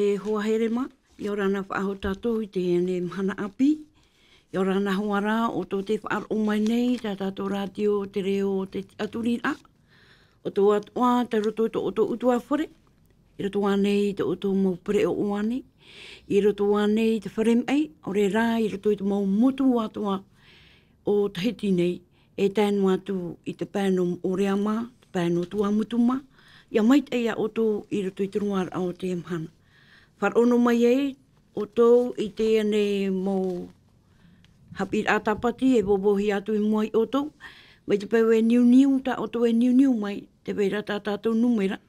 e hoa here ma, i ora na whaaho tātou i te ene mhana api, i ora na huara o tō te whaar o mai nei, tā tātou radio, te reo, te aturira, o tō atua, te roto o tō utua whare, i roto anei te o tō mau pre o oane, i roto anei te wharem ei, o re rā, i roto i te mau mutu atua o Tahiti nei, e tēnu atu i te pēnum o rea mā, te pēnu tua mutu mā, ia mait eia o tō i roto i te ruara o te mhana. Whar ono mai ei, o tō i te ane mō Haapiiraa Sabati e bobohi atu i mua i o tō, mai te pēu e niu ta o tō e niu mai, te pēra tā tātou numera,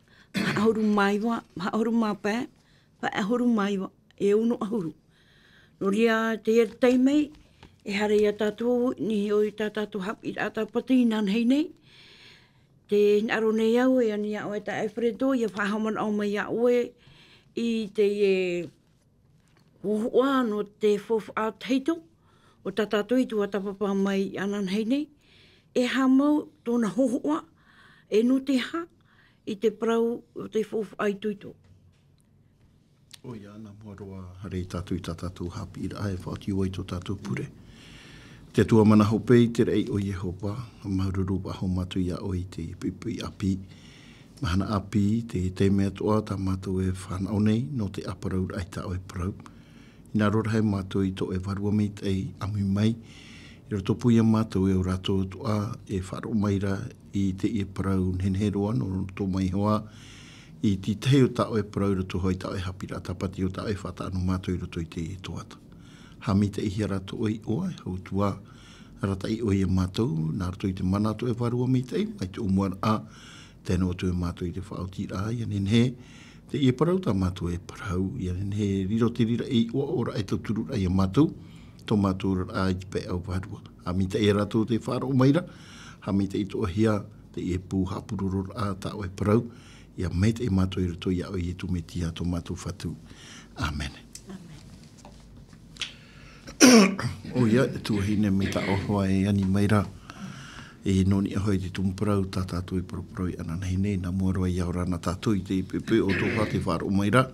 ahuru mai wa, ahuru mā pē, ahuru mai wa, e uno ahuru. No ria te e teimei, e hare ia tātou, ni o i tā tātou Haapiiraa Sabati nan hei nei, te aro nei au e ani au e ta Alfredo, ia whahaman au mai au e, i te uhoa no te fofu a teito, o ta tātou i tua tapapa mai anan hei nei, e hamau tōna hohoa, e no te ha, i te prau o te fofu ai tuito. O ia, nā muaroa hare i tātou i tātou Haapiiraa e whaati oi tō tātou pure. Te tua mana hopei te rei o Yehova, maururu aho matu ia oi te ipi api. Mahana api te teme atoa ta mātou e whanau nei no te aparau ai ta oi parau. Ina rora hei mātou i to e warua mei tei ami mai. I roto puia mātou e o rato atoa e wharo maira i te i parau nhenheroa no roto mai hoa. I ti teo ta oi parau roto hoi ta oi Haapiiraa Sabati o ta oi whata anu mātou i roto i te i toata. Hami te ihi rato oi oa, hau tua rata i oi e mātou, nā roto i te mana to e warua mei tei, mai te umuar a tēnō atu e mātou i te whaotira, ia nenhe, te i e parau ta mātou e parau, ia nenhe riro te rira e oa ora e tauturu ai e mātou, tō mātou rara i te pe au warua. Hami te e rato te wharo maira, hami te i toa hia, te i e pū hapururu a ta o e parau, ia mei te e mātou i rato ia oi e tu me tia tō mātou whatu. Amen. O ia, e tuahine me ta ohoa e ani maira e noni ahoi te tumparau ta tātou i paraparau i ana nei nei na muaroa i aura na tātou i te ipepe o tō hate whāro maira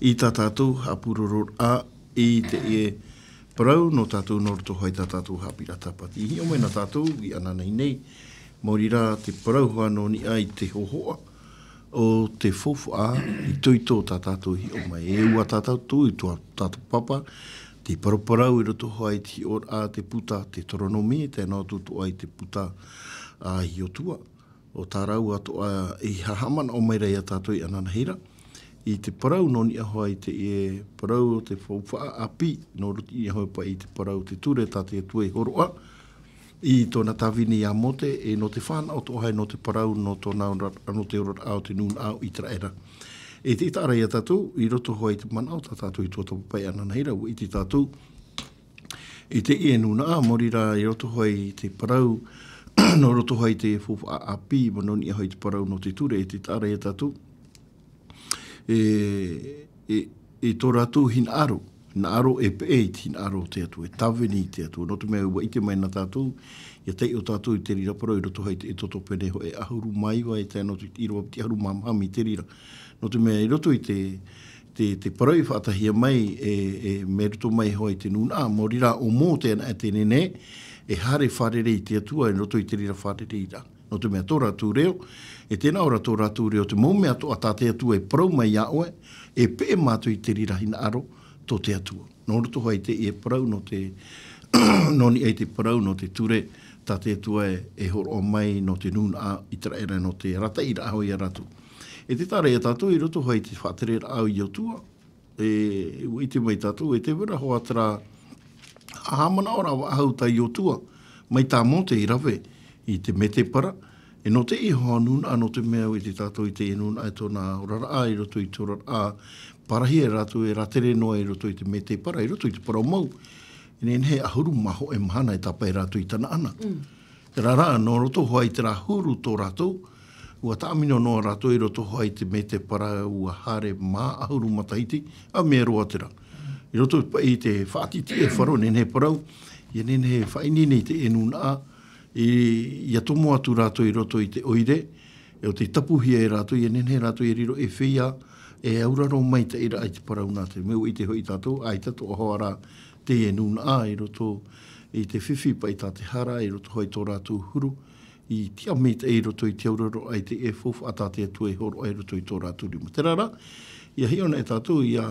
i ta tātou hapururur a i te e parau no tātou no roto hoi ta tātou Haapiiraa Sabati. I ome na tātou i ana nei nei maurira te parau hoa noni a i te hohoa o te fofu a i tuito ta tātou hi o mai e ua tātou i tua tātou papa te paraparau i roto hoa i ti or a te puta, te toronomi, tēnā tutu ai te puta a hiotua. O tā rau ato a i hahaman o mai rei a tātou i ananahira. I te parau noni a hoa i te e parau te whauwha api, no ruti i a hoa pa i te parau te ture tā te tue horoa. I tōna tawini a mote e no te whana o tō hai no te parau no tōna ano te orot au te nun au i traera. E te ita arai a tātou, i roto hoa i te manao tā tātou i tō tapapai ananahira, i te tātou, i te e nuna a morira i roto hoa i te parau, no roto hoa i te fofu a api, manoni a hoa i te parau no te ture, i te ita arai a tātou, e tō rātou hina aro e pe e te hina aro te atu, e tawini te atu, no te mea ua i te mai na tātou, ia tei o tātou i te rira parau, i roto hoa i te e toto pene ho e ahuru maiwa, e tēnā tu i roa ti ahuru mamami te rira. No te mea i roto i te parau i whaatahia mai e me roto mai hoa i te nuna, morira o mō tēnā e te nene, e hare wharerei te atua e roto i te rira wharerei ra. No te mea tō rātou reo, e tēnā ora tō rātou reo, te mō mea tō atate atua e parau mai a oe, e pe mātou i te rira hina aro tō te atua. No roto hoa i te e parau no te, noni ai te parau no te ture, tā te atua e horo o mai no te nuna i traera no te rata i rāhoi a rātou. E te tare e tātou i roto hoi te whāterera au i otua, i te mai tātou, e te wera hoa tera ahamana ora wa ahau ta i otua, mai tā monte i rawe i te mete para, e no te i hoa nuna, no te mea i te tātou i te e nuna, e tōna rara a i roto i tō rara a, parahi e rātou e ratere noa i roto i te mete para, i roto i te para mau, e nenhe ahuru maho e mahana e tapa i rātou i tana ana. Te rara, no roto hoa i te rā huru tō rātou, ua tāmino no rātou i roto hoa i te mete para ua hare mā ahuru matahiti, a mea roa tera. I roto i te whaatiti e wharo, nenhe parau, i nenhe whainini i te enuna, i atomo atu rātou i roto i te oire, e o te tapuhia e rātou, i nenhe rātou i riro e whia, e auraro mai te ira ai te parau nā te meu i te hoi tātou, ai tātou ahoara te e nuna a, i roto i te whiwhi pai tā te hara, i roto hoi tō rātou huru, i tia me te e roto i te auraro ai te e fofu a tā te atua e horo ai roto i tō rātou rima. Te rara, ia hiona e tātou, ia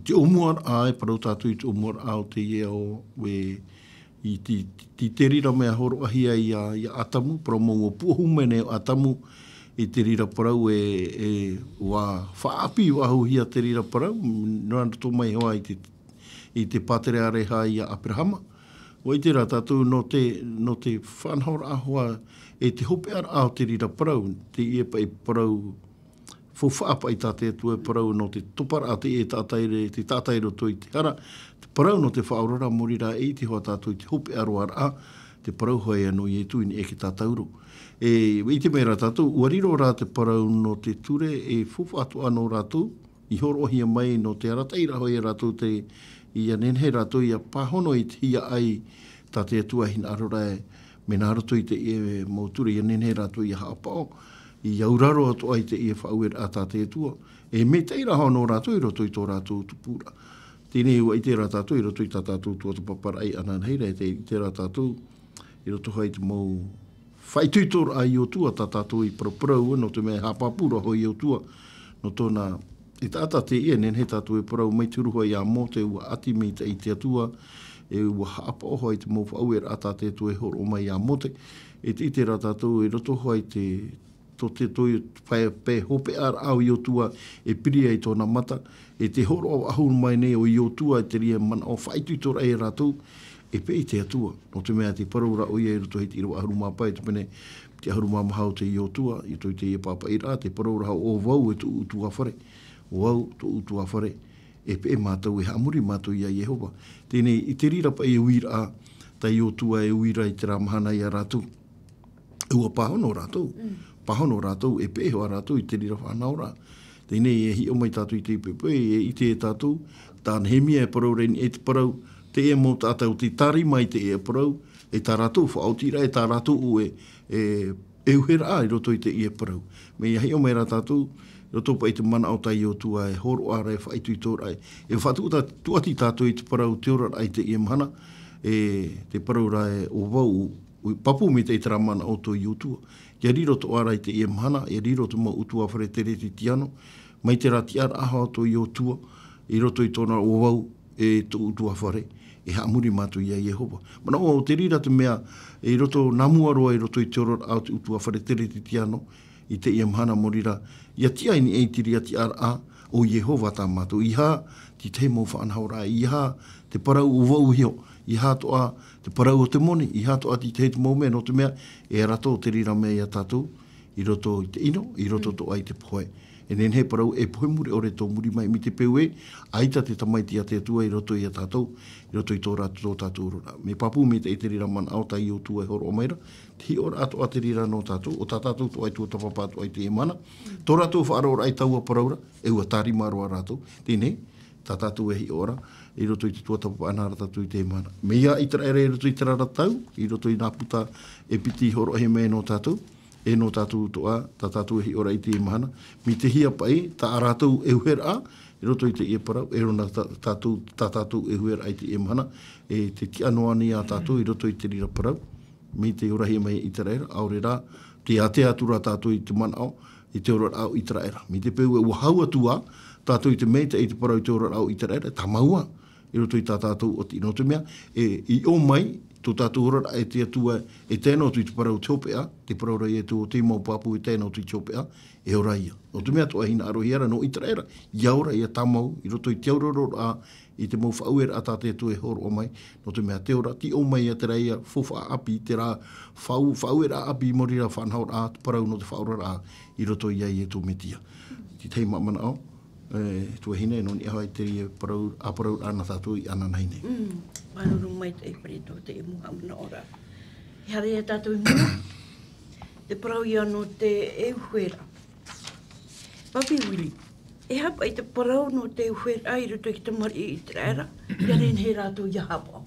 te omuar a, e parau tātou i te omuar a o te ia o we i ti te rira mea horo ahia i a atamu, promo o puahu mene o atamu, i te rira parau e wā whaapi wahu hia te rira parau, nāna tō mai hoa i te pātere areha i a Abrahama. O i te rā tātou no te whanhaura ahoa e te hope ara ao te rira parau, te ia pa i parau whawhaapa i tāte atua parau no te topara a te e te tātairo toi te hara, te parau no te whaurara morira e te hoa tātou te hope aro ara a, te parau hoi anō i e tuini e ki tātauro. E i te mera tātou, uariro rā te parau no te ture e fufu atu anō rātou, i horo hia mai no te arataira hoi rātou te i a nenhe rātou i a pāhono i te hia ai tā te atua hina arora e me nā rato i te e mauture i a nenhe rātou i a haapao, i auraro atu ai te e whauer a tā te atua. E me teira hono rātou i roto i tō rātou tupura. Tēnei ua i te rā tātou i roto i tā tātou tua te papara ai ana heira i te rā tātou i roto hai te mau whaituitor ai o tua tā tātou i parau no te mea hapapura hoi o tua no tōna i tātā te ia nen he tātou e parau mai turuha i a mō te ua ati me te i te atua e ua hapa oho ai te mō whauer a tā te atua e horo mai i a mō te e te ite rā tātou e roto hoi te toi pē hope ar au i o tua e piri ai tōna mata e te horo au ahun mai nei o i o tua e te ria mana o whaituitor ai rātou e pe i te atua, no te mea te paraura o ia e roto hei te iro ahuruma pai, te pene te ahuruma mahau te i o tua, i toi te ia papa i rā, te paraura hau o wau e tu utu awhare, wau tu utu awhare, e pe e mātou e hamuri mātou ia Jehova. Tēnei, i te rira pa e uira a, ta i o tua e uira i te rāmahana i a rātou. E ua pahono rātou, e pe hoa rātou i te rira whanaura. Tēnei, e hi o mai tātou i te ipepe, e i te e tātou, tā NÉHÉMIE e parau reini, e te parau, te e mō tātou, te tari mai te e parau, e tā rātou whaotira, e tā rātou e uhera a i roto i te e parau. Me ia hei o mai rā tātou, roto pa i te mana o tai o tua e horo ara e whaitu i tōra e. E whatuta tuati tātou i te parau te ora ai te e mahana, e te parau rā e o wau, papu me te i tera mana o tō i o tua. Ia riro to ara i te e mahana, ia riro to ma utua whare te reti tiano, mai te rati ara aha o tō i o tua, i roto i tōna o wau e tō utua whare. E haamuri mātou ia Jehova. Mana o te rira te mea, e roto namuaroa i roto i te orora au te utua whare tere te tiano, i te ia mhana morira, ia tia ini e tiri ati ar a o Jehova tā mātou. Iha ti te mō whaanhaura, iha te parau o wau hio, iha toa te parau o te moni, iha toa ti te mō mea no te mea, e rato te rira mea ia tātou, i roto i te ino, i roto to ai te poe. E nen he parau e pohe muri ore tō muri mai mi te peue, aita te tamaiti a te atua i roto i a tātou, i roto i tō rātou tātou rora. Me papu me te rira man au tai o tua e horo o maira, te hi ora ato a te rira no tātou, o tā tātou tō ai tua tapapātu ai te e mana, tō rātou whaarora ai taua paraura, e ua tāri maroa rātou, tēnei, tā tātou e hi ora, i roto i te tua tapapa anara tātou i te e mana. Me ia i tera ere i roto i tera ratau, i roto i nā puta e piti horo he mea no tātou, e no tātou toa, tā tātou e hi ora i te e mahana. Mi te hia pai, tā rātou e uhera a, e roto i te e parau, e rona tā tātou e uhera i te e mahana, e te ki anoa ni a tātou i roto i te rira parau, mi te ora hia mai i te reira, aore rā, te ate atura tātou i te manao, i te ora au i te reira. Mi te peu e wahau atua, tātou i te meita i te parau i te ora au i te reira, tā maua, i roto i tā tātou o te inote mea, e i o mai, tō tātou ora e te atua e tēnā tui te parau te hopea, te parau rai e tō te mau papu e tēnā tui te hopea, e ora ia. O te mea tō ahina arohi ara no i tera, ia ora ia tamau, i roto i te auroro a, i te mau whauera a tāte tu e horo o mai, no te mea te ora, ti o mai a te reia fofa api, te rā whauera api morira whanhaur a, te parau no te whaurara a, i roto ia i e tō metia. Ti tei mamana au, tua hine, no ni ahai te ria parau ana tātou i ana naine. Paruru mai te iparito te i muhamana ora. He hare e tātou i mua, te parau i ano te euwhera. Papi wili, e hapa i te parau no te euwhera i roto ki te mari i te raera, ia ren he rātou i hapa.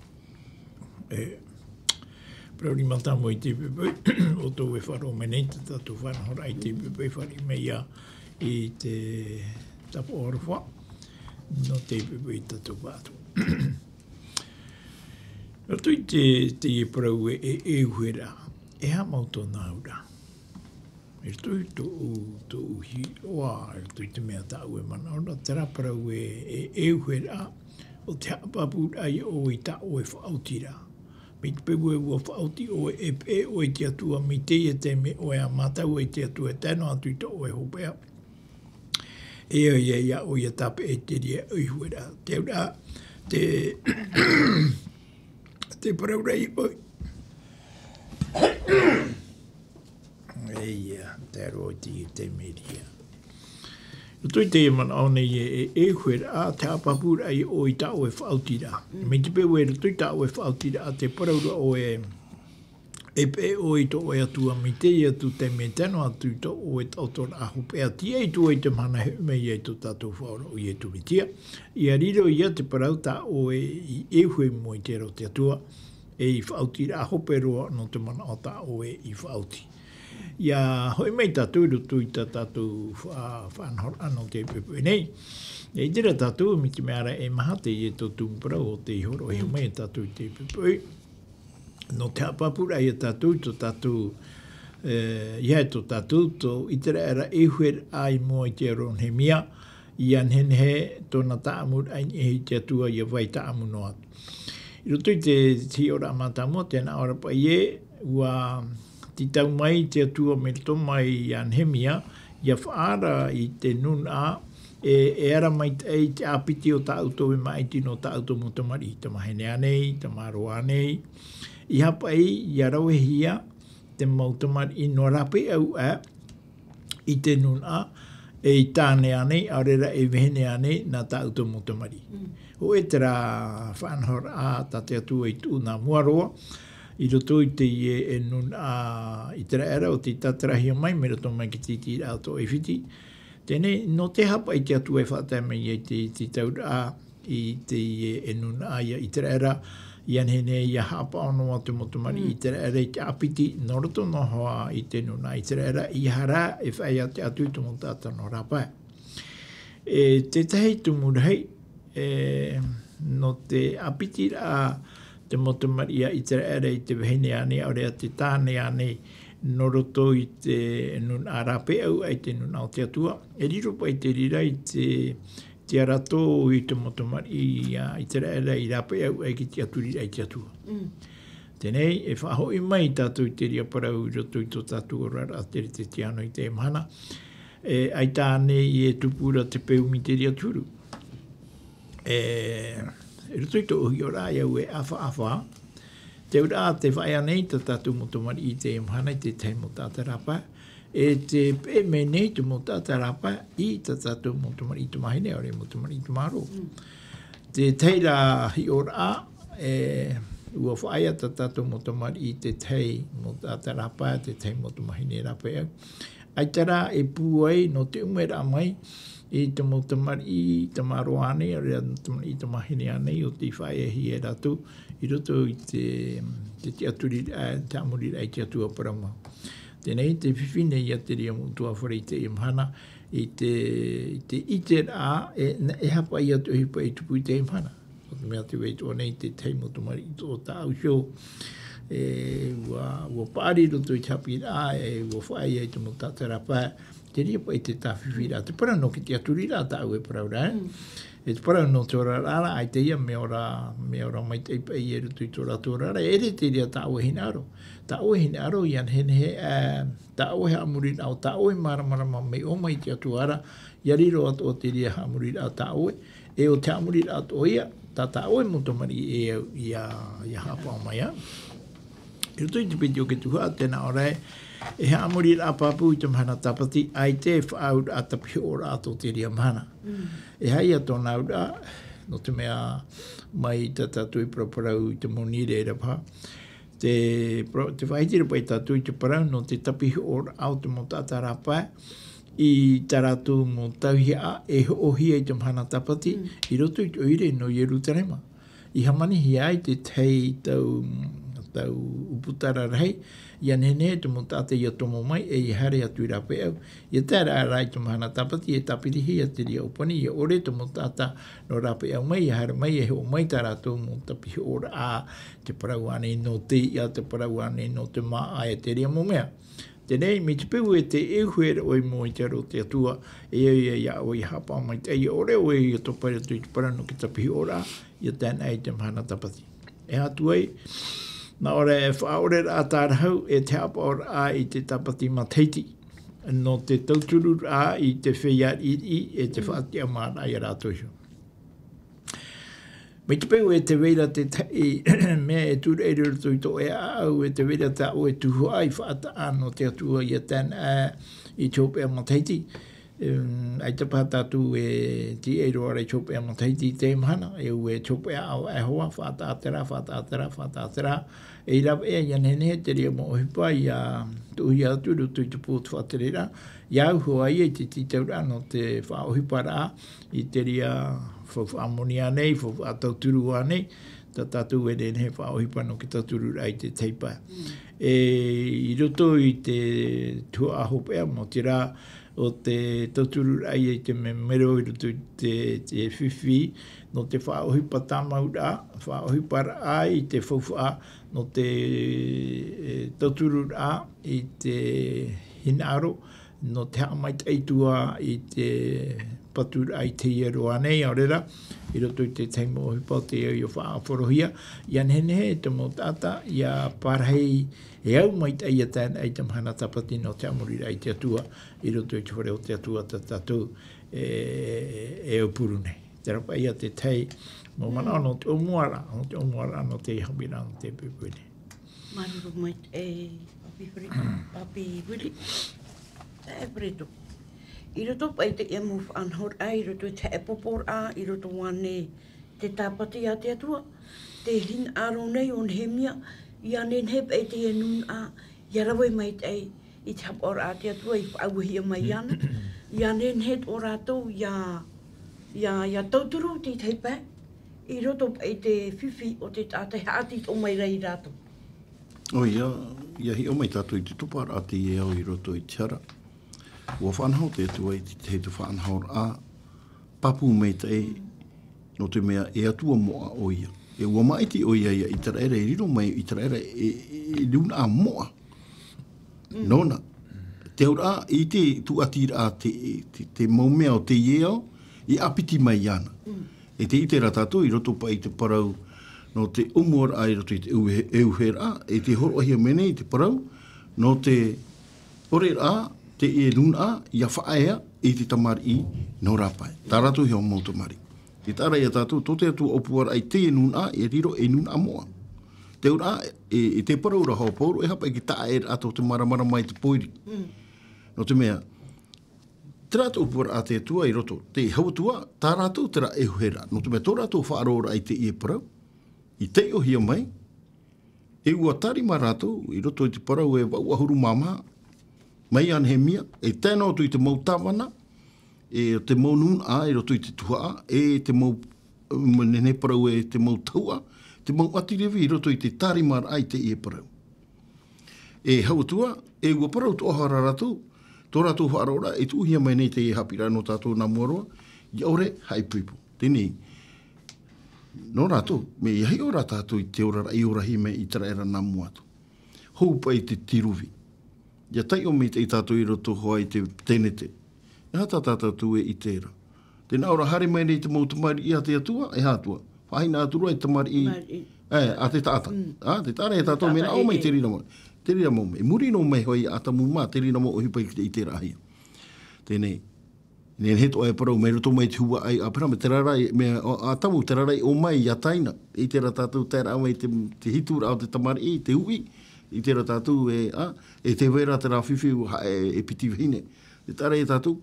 Parau ni matamo i te pepe, o tō e wharo menei te tātou whanahora i te pepe whari me ia i te tapo orwha no te pepe i tato wātu. No tui te parau e uera, e ha mauto naura. E tui to uhi oa, e tui te mea tau e mana, ora tera parau e uera, o te hapapura ai o i ta o e whautira. Me te pewu e ua whauti o e o e te atua, mi te e te me o e a mata o e te atua, tēnā atu i ta o e hopea. E o ia o ia tape e te ria ui huera. Te ura, te paraurei oi. E ia, te aro i te meria. Tui te mana o nei e huera a te apapura ai o i ta o e whautira. Me te pewe e tui ta o e whautira a te paraura o e pe o i to o e atua mi te i atu te me teno atu i to o e tautora a hopea tia i tu e te mana me i e tu tātou whaora o i e tu mitia. I a riro i a te parau ta o e hui mo i te ro te atua e i whautira a hoperoa no te mana o ta o e i whauti. Ia hoi mei tātou rutu i tā tātou whanhor anō te pepe nei. E tira tātou mi te meara e maha te i e tō tūmpara o te ihoro e mei tātou te pepe. No te apapura i a tātou tō tātou ia e tō tātou tō itera era e huer ai mo i te aro NÉHÉMIE i an henhe tōna tāamur ai e te atua i a vai tāamu no atu. I roto i te ti ora amatamu tēnā ora pa i e ua ti tau mai te atua me to mai i an NÉHÉMIE ia whaara i te nun a e ara mai te apiti o ta auto e mai tino ta auto mo tamari ta mahene anei ta maro anei i hapa i arau e hia te mau tamari i no rape au i te nun a e i tāne anei arera e vehene anei na ta auto mo tamari o e tera whanhor a ta te atua i tū na muaroa i roto i te e nun a i tera era o te tatarahia mai me roto mai ki titi auto e whiti. Tēnei, no te hapa i te atu e whaatame i te taura i te e nun a i tera era i anhene i a hapa ono a te motomari i tera era i te apiti no roto no hoa i te nun a i tera era i hara e whai a te atu i tumu tata no rapa. E te tahi tumurahei no te apiti a te motomari i tera era i te vahine ane o rea te tāne ane no roto i te nun a rape au ai te nun au te atua. E riro pa i te rira i te arato i te motomari i te raera i rape au ai ki te aturi ai te atua. Tēnei, e whahoi mai tātou i te ria parau i roto i tō tātou rara a te tiano i te mana. Ai tāne i e tupura te peu mi te ria turu. Roto i tō uhi ora iau e awha. Te ura te whai anei ta tātou motomari i te mhana i te tei mo tāta rapa. E te pe me nei tu mo tāta rapa i ta tātou motomari i te mahine ore motomari i te maro. Te teira hi ora ua whai a ta tātou motomari i te tei mo tāta rapa, te tei motomahine rapa au. Ai tara e pūai no te umera mai i te motomari i te maro ane, i te mahine ane o te whai e hi e ratu. I roto i te aturi, te amuri ai te atua parama. Tēnei, te whiwhine i a te ria mutua whare i te imhana, i te iter a, e hapa i atu hipa i tupu i te imhana. O te mea te weitua nei, te teimotomari i tō tā au show. Ua pāri roto i te Haapiiraa, ua whai ai te mutata rapa, te ria pa i te tā whiwhira. Te parano ki te aturi rā tā au e paraura, E te parau no te ora rara, ai te ia me ora mai te ipa i e rutu i tō rātou rara. Ere te ria tā oe hina aro. Tā oe hina aro i an henhe, tā oe hamuri rao, tā oe maramarama me o mai te atu ara, i ariro ato o te ria hamuri rao tā oe, e o te hamuri rao to ia, tā oe motomari e au i a hapa o mai a. I rutu i te piti o ke tuhua, tēnā ora e hamuri rao papu i te mahana tapati, ai te whaau a tapi o rātou te ria mahana. E hai a tōna ura, no te mea mai ta tātou i praparau i te monire e rapa. Te whaitira pai tātou i te parau no te tapihi ora au te mo tāta rapa i taratu mo tauhia e ohia i te mahana tapati i roto i te oire no Jerusalema. I hamani hi ai te tei tau tau uputara rei, ia nene te mo tate ia tomo mai e i hare atu i rape au. Ia tēra a rai te mahana tapati e tapirihi a te ria upani, ia ore te mo tata no rape au mai, ia hare mai e ho mai tā rātou mo tapihi ora a te parau ane no te ia, te parau ane no te maa e te ria mo mea. Tenei, me te peu e te euhere oi mo i te aro te atua, e ia oi hapa mai te ia ore oi i to pai atu i te parano ki tapihi ora, ia tēnei te mahana tapati. E atu ai, na ora e whaore rā tārahau e te hapa ora a i te tapati Tahiti, no te tauturu a i te whia i e te whaatia māna i rātoiho. Me te peu e te weira te tai, mea e tūra e ruru tui to e au e te weira ta o e tuhu ai whaata ano te atua i a tēnā i tōpea Tahiti. Ai te pātātu e ti e roa rei tōpea Tahiti te mahana, e u e tōpea au e hoa, whaata atera. E rap e ia nene te ria mo ohipa i a tuhi aturu tui te pōtu whaterera. Iau hoa i e te titaura no te wha ohipa rā i te ria whau amonia nei, whau atauturu anei, ta tatu e rene wha ohipa no ki tauturu rai te teipa. I roto i te tua ahopea mo te rā o te tauturu rai e te mero i roto i te whiwhi no te wha ohipa tamau rā, wha ohipa rā i te whauwha no te tauturu rā i te hinaro, no te hamait eitua i te patura ai te iero anei aurera, i roto i te teimo ohipa te eo i o wha awhorohia, ia nene te mo tata, ia parhei e au mai te ia tēn ei te mahana tapati no te amorira i te atua, i roto i te whare o te atua tatu e o puru nei. Te rapa ia te tei, mo mana no te omuara no te Haapiiraa no te pupuene. Maruru mai te papi wili, e preto. I roto pai te ia mo whanhor ai, i roto te epopor a, i roto wane te tāpati a te atua, te hin aro nei o NÉHÉMIE, i anen hep e te enun a, i arawai mai te ei, i te hapor a te atua, i whauhia mai ana, i anen het o rātou, ia tauturu te teipa, i roto pai te whiwhi o te tātai haati o mai rei rātou. O ia hi o mai tātou i te tupar a te ieo i roto i tiara. Ua whanhau te atua i te tu whanhau a papu mei te e no te mea e atua moa o ia. E ua maiti o ia i tara era e riro mai i tara era e luna a moa. Nona. Te aura i te tu atira a te maumea o te ieo i apiti mai ana. E te itera tātou i roto pa i te parau no te umor ai roto i te euhera e te horohia mene i te parau no te ore a te e luna ia whaea i te tamari i no rapai. Tā rātou heo mō tamari. Te tāra ia tātou, tō te atu opuara ai te e nuna e riro e nuna moa. Te ura e te paraura hao pauro e hapa i ki taa e ato te maramara mai te poiri. No te mea, te rātou opuara a te atua i roto. Te hautua, tā rātou te rā e huhera. No te mea, tō rātou whaarora ai te i e parau. I te o hia mai. E ua tari ma rātou, i roto i te parau e wau ahuru māmaa. Mai NÉHÉMIE, e tēnā tu i te mau tawana, e te mau nun a, e roto i te tuhaa, e te mau nene parau e te mau taua, te mau atirewi i roto i te tarimar ai te e parau. E hautua, e ua parau tu ohara rātou, tō rātou whaarora, e tu uhia mai nei te e Haapiiraa no tātou nā muaroa, i aure hai puipu. Tēnei, no rātou, me i hai ora tātou i te ora i ora hi me i tara era nā muatu. Houpa i te tiruvi. Ia tai o me te i tātou i roto hoa i te tenete. E hata tātou e i tēra. Tēnā ora hare mai nei te mau tamari i a te atua, e hātua. Whaina aturua i tamari i... a te tāta. Te tāra e tātou mena au mai te rina mo. Te rina mo me. Muri no mai hoi a tamu mā, te rina mo o hipa i te rahia. Tēnei. Nēn heto ai parau, mai roto mai te hua ai, a pera me te rarai, me a tamu te rarai o mai i a taina. I tēra tātou tēra au mai te hitura au te tamari i, te hui. I tēra tātou e te wera te rā whiwhi e piti wahine. Te tāra e tātou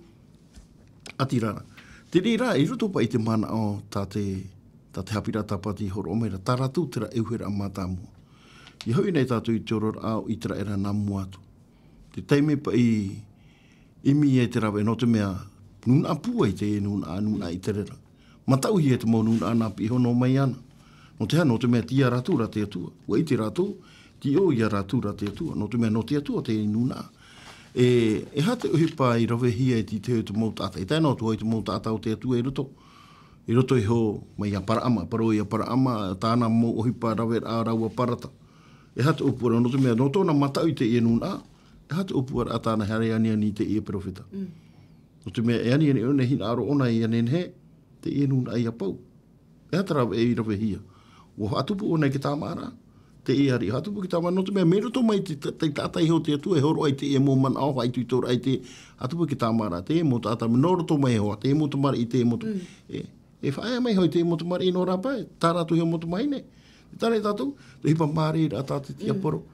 atirara. Te rira, i roto pa i te mana o tā te Haapiiraa tapati horo omeira. Tā rātou tera euhera a mātāmua. I hau nei tātou i te oror au i tera era nā muatu. Te teime pa i mi e te rawe no te mea nuna pua i te e nuna i te rera. Matau hi e te mau nuna nā pi hono mai ana. No te hano te mea tia rātou rā te atua. Ua i te rātou ti o ia rātura te atua, no te mea no te atua te inuna. E hate uhipa i rawe hia e ti te o te mautata. E tēnā tu hoi te mautata o te atua e roto. I roto i ho mai a paraama, paro i a paraama, tāna mo uhipa rawe a raua parata. E hate upura, no te mea, no tōna matau i te i nuna, e hate upura a tāna hare ani te i profeta. No te mea, e ani one hina aro ona i anenhe, te i nuna i a pau. E hate rawe e i rawe hia. O hatupu ona i ki tāmara, te i hari hatupu ki tāmara, no te mea, me roto mai te tātai ho te atua, e horo ai te e mō man au, ai tui tōra ai te hatupu ki tāmara, te e mō tātai, no roto mai hoa, te e mō tamara i te e mō e whaia mai hoi te motu mari ino rapa, tā rātu hea motu mai ne. Tāre tātou, te hipa māre rā tāte tia poro,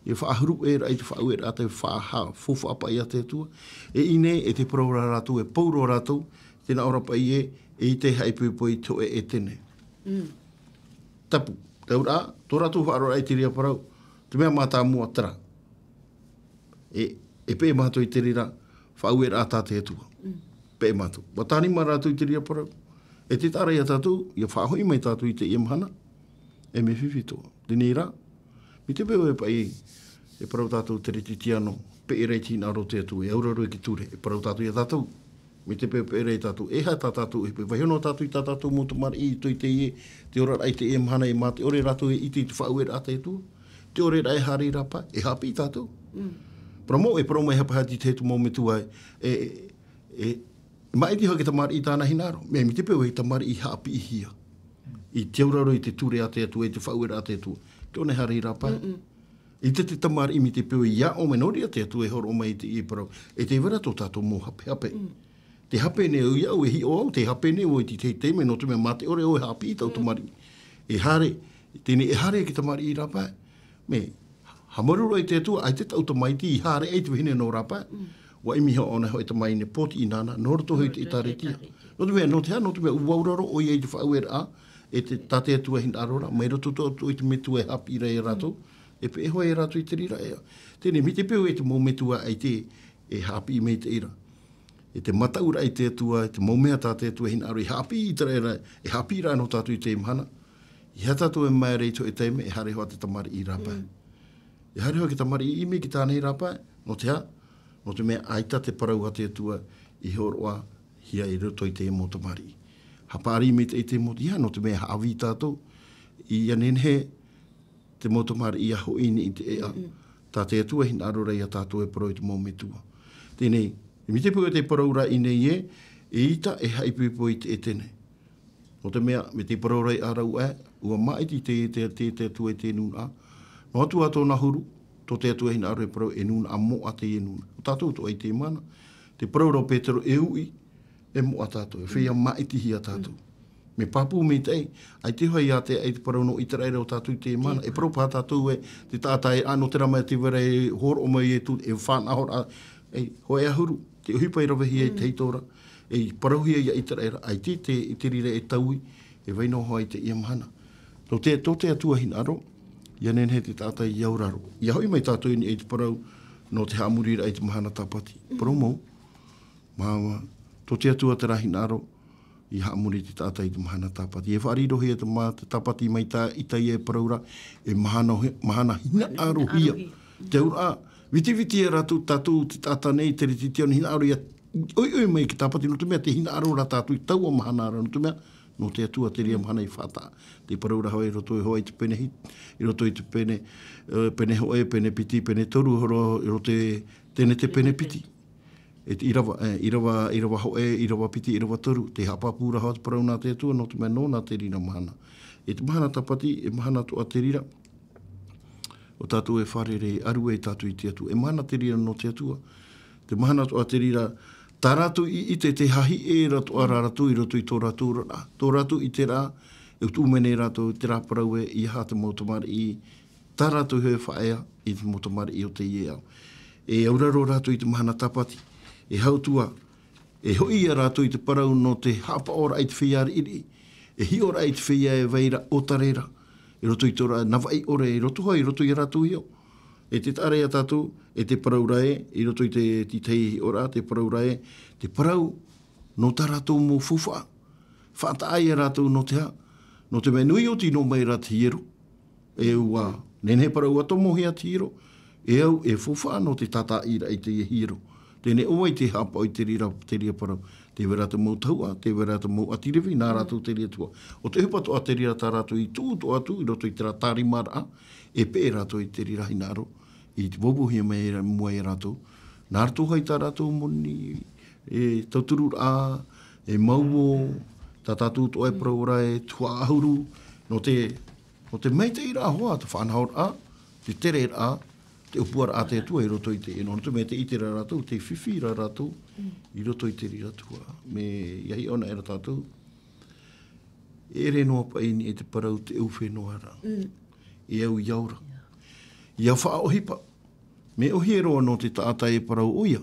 e whaahuru e rā, e te whaau e rā, te whaaha, fufu apa i a te atua. E ine, e te praura rātou, e pauro rātou, tēnā orapa i i te haipupoi to e tene. Tapu, te ura, tō rātou whaaro ai te ria parau, te mea mātā mua tara. E pe mātou i te rira, whaau e rā tāte atua. Pe mātou. Watāni mā rātou i te ria parau. E te tāra ia tātou, ia whahoi mai tātou i te iamhana, e me whiwhitoa. Tēnei rā, mi te peo e pai, e parau tātou te reti tiano, pe e rei tīna aro te atu, e auraro e ki ture, e parau tātou ia tātou, mi te peo pe e rei tātou, e hai tātou e pe, vai hono tātou i tātou motu mara i toi te ie, te ora ai te iamhana e mā, te ore rātou e iti te whau e rā te atu, te ore rā e hare rāpa, e hapi tātou. Paramo, e paramo e hapahati te tu mō me tuai, mai te hoki tamari i tāna hinaro. Mea mi te peo i tamari i haapi i hia. I te auraro i te ture a te atua, i te whauera a te atua. Te one hare rāpai. I te tamari i mi te peo i a o menori a te atua e horo o mai i te i parau. E te wera tō tātou mō hape. Te hape ne o iau e hi o au, te hape ne o i te teime no te mea mate ore o e haapi i tau tamari. E hare, tēne e hare ki tamari i rāpai. Me, hamaruro i te atua, ai te tau tamaiti i hare e te wahine no rāpai. Wa imiha ona hoi te mai ne poti i nana, no roto hoi te i taretia. No te mea, no te mea uauraro o iei te whauera a, e te tate atua hin arora, mai roto to i te metua e Haapiiraa e rato, e pe e hoi e rato i te rira ea. Tēne, mi te peo e te mō metua ai te e Haapi i mei te ira. E te mataura ai te atua, e te mōmea tate atua hin aro, e Haapiiraa no tātou i te imhana. I ha tātou e mai reito e teime, e hare hoa te tamari i rāpai. E hare hoa ki tamari i ime ki tānei rāpai, no te ha. No te mea aita te parau a te atua i horoa hia i roto i te emo tamari. Hapari me te emo ia, no te mea haawi tātou i anenhe te mo tamari i aho ini i te ea. Tā te atua hin arora i a tātou e parau i te mō metua. Tēnei, mi te pua te paraura i nei e ita e haipupo i te etene. No te mea, me te paraura i arau e, ua maiti te atua i te nuna. No atua tōna huru, tō te atua hina aroe parau e nuna a mo a te e nuna. O tātou to ai te mana. Te parau rau Petero e ui e mo a tātou. E whia maiti hi a tātou. Me papu me te ai te hoi a te ai te parau no iteraere o tātou te e mana. E parau pā tātou e te tātai ano te rama te wera e horo o mai e tu e whāna hora. E hoi a huru. Te uhipa i rawa hi e te heitora. E parau hi a iteraere. Ai te rire e taui. E waino hoi te iamhana. Tō te atua hina aro. Ia nen he te tātai i auraro. Ia hoi mai tātou ni e te parau no te haamurira e te mahana tapati. Parau mou, māua, tō te atua te rahi naro i haamuri te tātai i te mahana tapati. E whaariro hea te tapati mai tā itai e paraura e mahana hina aro hia. Te ura, viti e ratu tātou te tātanei te rititiano hina aro ia oi mai ki tapati no te mea te hina aro ra tātou i taua mahana ara no te mea no te atua te ria mahana i whata. Te paraura hoi roto e hoa i te pene hit, i roto i te pene hoe, pene piti, pene toru, i roto tēne te pene piti. E te irawa hoe, irawa piti, irawa toru, te hapapura hoa te parauna te atua, no te mea nōna te rira mahana. E te mahana tapati, e mahana toa te rira, o tātou e wharere aru e tātou i te atua. E mahana te rira no te atua, te mahana toa te rira, tā rātou i te hahi e rato a rātou i roto i tō rātou rā. Tō rātou i te rā, e utu umene rātou te rāparau e i hā te motomari i tā rātou hoi whaea i te motomari i o te iea. E auraro rātou i te mahana tapati. E hautua, e hoi a rātou i te parau no te hapa ora i te whiari iri. E hi ora i te whia e veira o tarera. I roto i tō rā, nawai ore, i roto hoi, i roto i rātou hio. E te tārea tātou, e te parau rae, i roto i te tei ora, te parau rae, te parau no tā rātou mō fuwha. Whāta ai a rātou no te ha. No te mea nui o tino mai rā te hieru. E ua, nene para ua tomo hea tiro, e au e fufa no te tata ira i te hiro. Tēne ua i te hapa o i te rira parau. Te wera te mau taua, te wera te mau atirewi, nā rātou te ria tua. O te hupa toa te rira tā rātou i tū toa tū, i roto i te rātari mara, e pē rātou i te rira hinaro, i te bobuhia mai e mua e rātou. Nā rātou hai tā rātou moni, e tauturu rā, e mauo, tā tātou toa e praura e tua ahuru, no te mei te ira hoa, te whanhaur a, te tere a, te upua a te atua i roto i te eno. No te mea te itera rātou, te whiwhi ra rātou, i roto i te rira tua. Me iahi ona e ra tātou, e re noa paini e te parau te uwhenua ra. E au iaura. Ia wha o hipa. Me ohi e roa no te tātai e parau oia.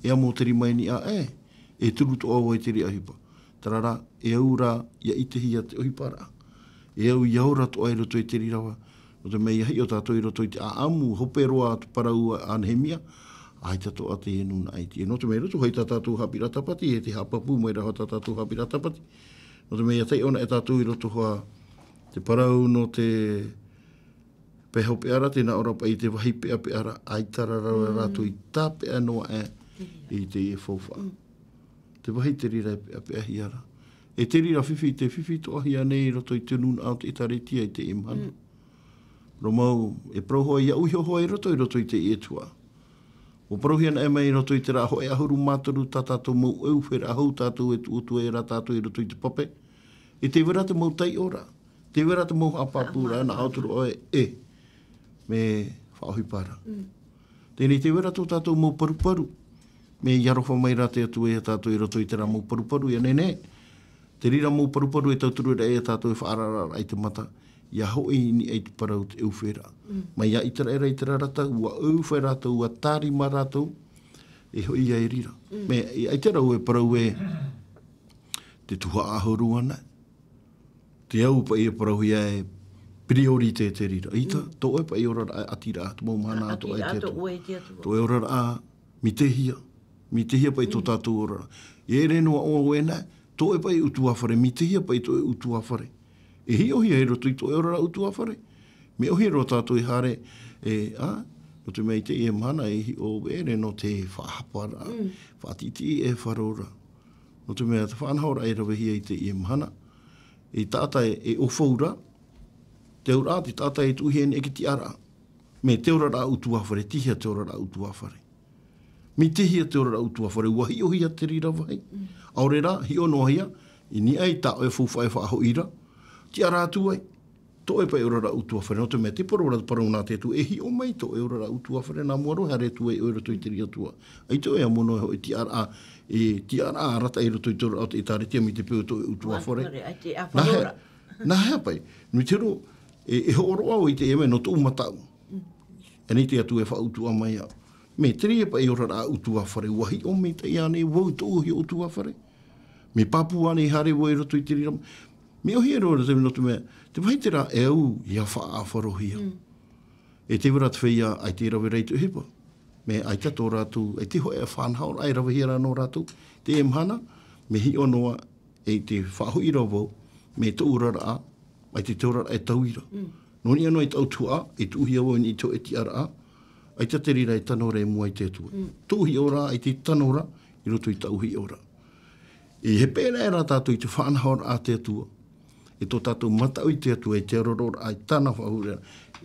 E amo te rimaini a e turu to awa i te ria hipa. Tarara, e au ra, ia i te hia te ohipara. E au iaura to ai roto i te rirawa. O te mei ahi o tātou i roto i te aamu, hoperoa atu parau a NÉHÉMIE, ai tato a te enu na aiti. E no te mei roto, hoi tātou Haapiiraa Sabati, e te hapapu mai raho tātou Haapiiraa Sabati. No te mei a tei ona e tātou i roto hoa te parau no te peho peara, tēnā ora pa i te wahi pea peara, ai tararawa rātou i tā pea noa i te e fōwha. Te wahi te rira e pea hiara. E te rira whiwhi, te whiwhi to ahi anei roto i te nuna au te itaritia i te imhana. Romau, e prohoa ia uhi hoa i roto i te etua. O prohiana e mai roto i te rā hoe ahuru mātoru tā tātou mau euwhera ahau tātou e tuotua e rā tātou i roto i te pape. E te wera te mau tai ora. Te wera te mau hapapura na auturu oe me whaohi para. Tēnei te wera tō tātou mau paruparu. Me iarofa mai rā te atua e tātou i roto i te rā mau paruparu. Ia nene, te rira mau paruparu e tauturu e tātou e whaarara ai te mata. Ia hoi ni ei te parau te euwhera. Mai ia itara era i te rarata, ua euwhera rātou, ua tārima rātou, e hoi ia e rira. Me i te rau e parau e te tuha ahuru ana. Te au pa i e parau ia e priorite te rira. Ita, tō e pa i ora atira atu, mō mana atu ai te atu. Tō e ora a mitehia. Mitehia pa i tō tātou ora. E renoa o wena, tō e pa i utuawhare, mitehia pa i tō e utuawhare. E hi ohi e roto i tō e ora utu awhare. Me ohi e roto atu i hare no te mei te e mana e hi o ere no te whahapara, whatiti e wharora. No te mea te whanhaura e rawe hia i te e mana. E tātai e ofora, te ura te tātai e tuhien e ki ti ara. Me te ora rā utu awhare, tihia te ora rā utu awhare. Mi tihia te ora rā utu awhare, ua hi ohi a te rira vai. Aore rā, hi o nohia, i ni ai tā oe fuwhai whaho ira. Ti ara atu ai, tō e pa e ora ra utua whare, no te mea te parora parau nā te atu, e hi o mai tō e ora ra utua whare, nā muaro hare tu e ora tui te ria tua. Ai tō e amono e hoi ti ara a rata e roto i tōra au te tāretia mi te peo tō e utua whare. Ai te a whanora. Nā hea pai, nui te ro, e hooro au i te e me no tō matau. E nei te atu e wha utua mai au. Me te ria pa e ora ra utua whare, wahi o me te iane, wau tō hi utua whare. Me papu ane hare wo e roto i te ria. Me ohi e roa te minotu mea, te wahi te rā e au ia wha awharohia. E te wera te whia ai te rawe reitu hipa. Me ai tato rātou, e te hoe a whanhaur, ai rawe hira no rātou. Te e mhana, me hi onoa e te whahui rawo, me te urara a, ai te teorara e tauira. Noni anō e tau tua, e tuhi awo ni to e ti ara a, ai te rira e tanora e mua i te atua. Tuhi ora, ai te tanora, i roto i tauhi ora. E he pēra e rā tātou i te whanhaur a te atua. E tō tātou matau i te atua, e te arorora, ai tāna whahurera,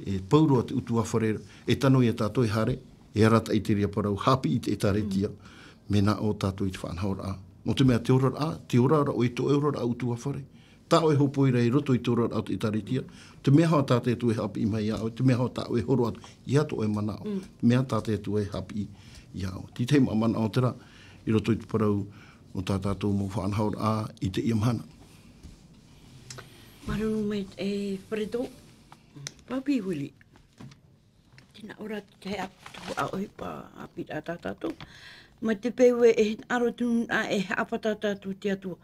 e paurua te utua wharera, e tano i a tātou i hare, e arata i te ria parau, hapi i te etaretia, me nā o tātou i te whanhaura a. No te mea te orara a, te orara o i tō eurora a utua whare. Tā o e hopoira i roto i tō orara a te etaretia, te mea hoa tātou atu e hapi i mai au, te mea hoa tā o e horo atu, i ato e manao, te mea tātou atu e hapi i au. Ti teima mana o tera, i roto i te parau, no tā tātou mo whanhaura a, i te iamhana. Marunu mai e wharedo, papi huli. Tina ora te hea tu a ohipa a pita tātātou. Mai te peue e aro tunu a e hapa tātātou te atua.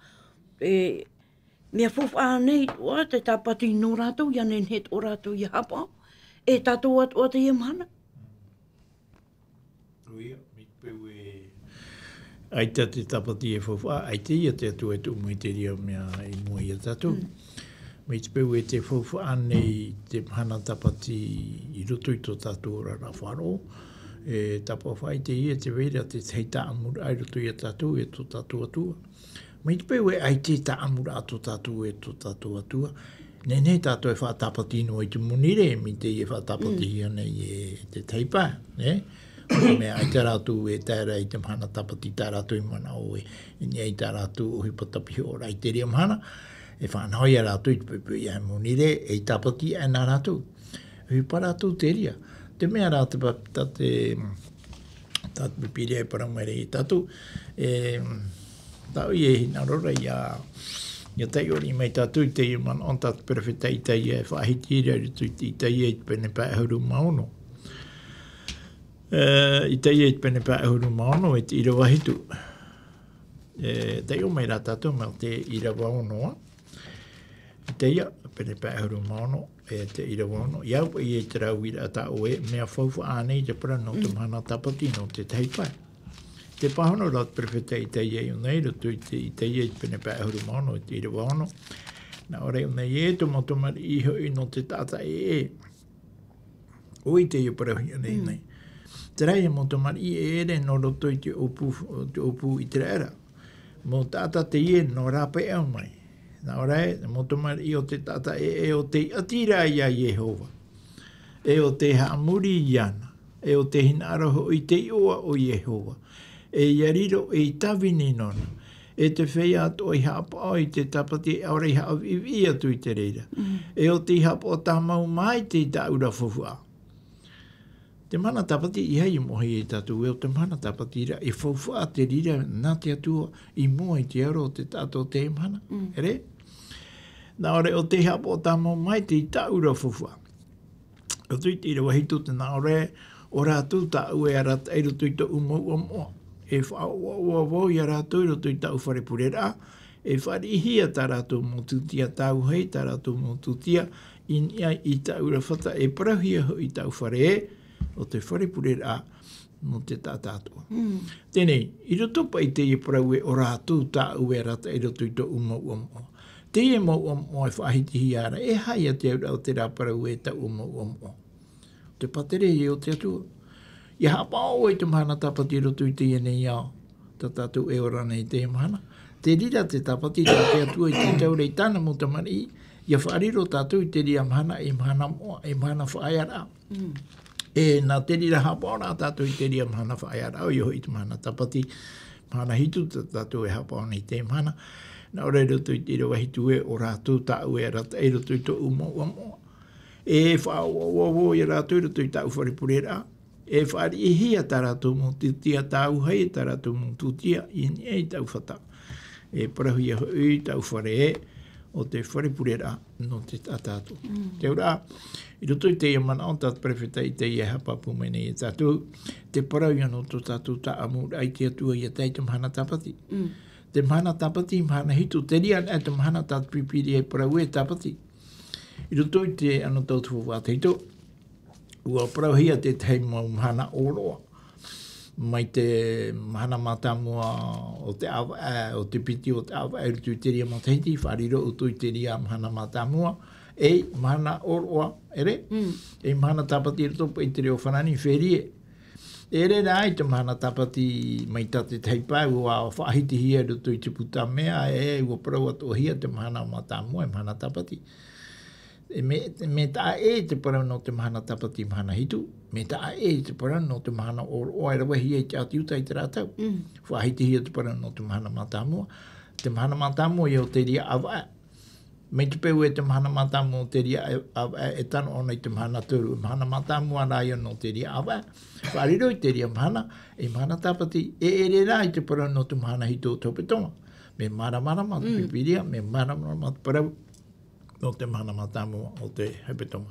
Mea fofa nei, oa te tāpati no rātou, ia nen het o rātou i hapa. E tātou atu o te iamhana. Uia, mi peue ai te tāpati e fofa, ai te ia te atua e tu mui te ria mea i mui a tātou. Me te peu e te whauwha anei te hana tapati I roto I tō tātou rara wharo. E tapa whai te ia te weira te hei tā amura ai roto I a tātou e tō tātou atua. Me te peu e ai te tā amura a tō tātou e tō tātou atua. Nene tātou e whātapati no I te munire, mi te e whātapati anei e te teipa, ne? O mea ai tā rātou e tēra I te hana tapati tā rātou I mana o e nei tā rātou o hipatapi o rai te rea mana. E whanau ia rātou I te pepe ia munire e tapati e nā rātou. Hui pa rātou te rea. Te mea rātou ta te pipire e paramere I tātou. Tau I e hina rora ia tai ori mai tātou I te I man on tātou perfeta I tai e whahitira I tai e pene pā huru maono. I tai e pene pā huru maono e te ira wahitu. Tai o mai rā tātou mai te ira waonoa. I te ia, pene pā huru maono, e te ira waono. Iau pa I e te rau ira ta oe, mea whauwha ānei te para no te mana tapati no te teipai. Te pahono rat perfeta I te ia I nei, roto I te ia pene pā huru maono, I te ira waono. Nā ore o nei e to motomari I hoi no te tata e. O I te ia parahi nei nei. Te rei e motomari I e ere no roto I te opu I te reira. Mo tata te ie no rape e mai. Nā ore, motomari I o te tata e o te atira ia Yehova. E o te haamuri iana. E o te hinaroho I te oa o Yehova. E iariro e I tawini nona. E te whea ato I hapa o I te tapati e aure I haawiwi atu I te reira. E o te hapa o tamau mai te taura fofua. Te mana tapati I hei mohi e tatu e o te mana tapati ra e fofua te rira nā te atua I mua I te aro o te tato te mana. Ere? Nā ore o te hapa o tamau mai te taura fofua. O tui te ira wahitu te nā ore o rātou tāu e arat e roto I to umau amoa. E whao I a rātou I roto I tau whare purera. E whare ihia tā rātou motutia tāu hei, tā rātou motutia in ia I taura whata e parahia ho I tau whare e o te whare purera no te tātātua. Tēnei, I roto pa I te I parau e o rātou tāu e arat e roto I to umau amoa. Te e mau o e whahiti hiara, e hai a te aura o te rāparau e ta mau o. Te patere e o te atua. Ia hapa o e te mahana tapati roto I te ienei au, ta tātou e ora nei te mahana. Te rira te tapati ta te atua I te taurei tāna mo te mani, ia whaariro tātou I te ria mahana e mahana moa, e mahana whaaiara. E nā te rira hapa o nā tātou I te ria mahana whaaiara, o iho I te mahana tapati, mahana hitu ta tātou e hapa o nei te mahana. Nā ore roto I te wahitu e o rātou tāu e rata e roto I to umau amoa. E whao I rātou roto I tāu wharepurera. E whaari I hia tā rātou motutia tāu hei tā rātou motutia I e tāu whata. E parahui a hui tāu whare e o te wharepurera no te tātātou. Te ura, I roto I te mana o tātu prefeta I te ia hapapu mene I tātou. Te parahui anō tō tātou tā amura I te atua I a tei te mahana tapati. Te mahana tapati, mahana hitu, te ria e te mahana tātu pipiri e parau e tapati. I roto I te ano tautu wāteito, ua parau hia te tei mau mahana oroa. Mai te mahana mātamua o te awa, o te piti o te awa, e roto I te ria māteiti, whariro o to I te ria mahana mātamua, e mahana oroa, ere? E mahana tapati roto pa I te reo whanani, wherie. E re rā I te mahana tapati mai tā te teipai ua whaahiti hia roto I te puta mea e ua parau ato hia te mahana mātamua e mahana tapati. Me tā e te parau no te mahana tapati mahana hitu, me tā e te parau no te mahana o e rawa hia I te atiuta I te rātau. Whaahiti hia te parau no te mahana mātamua. Te mahana mātamua I o te ria awa. Me te peu e te mahana mātamua o te ria awa e tano ona I te mahana turu. Mahana mātamua rāia no te ria awa. Whariro I te ria mahana, e mahana tapati, e re rā I te parau no te mahana hito o tōpetonga. Me maramara matu pipiria, me maramara matu parau no te mahana mātamua o te hepetonga.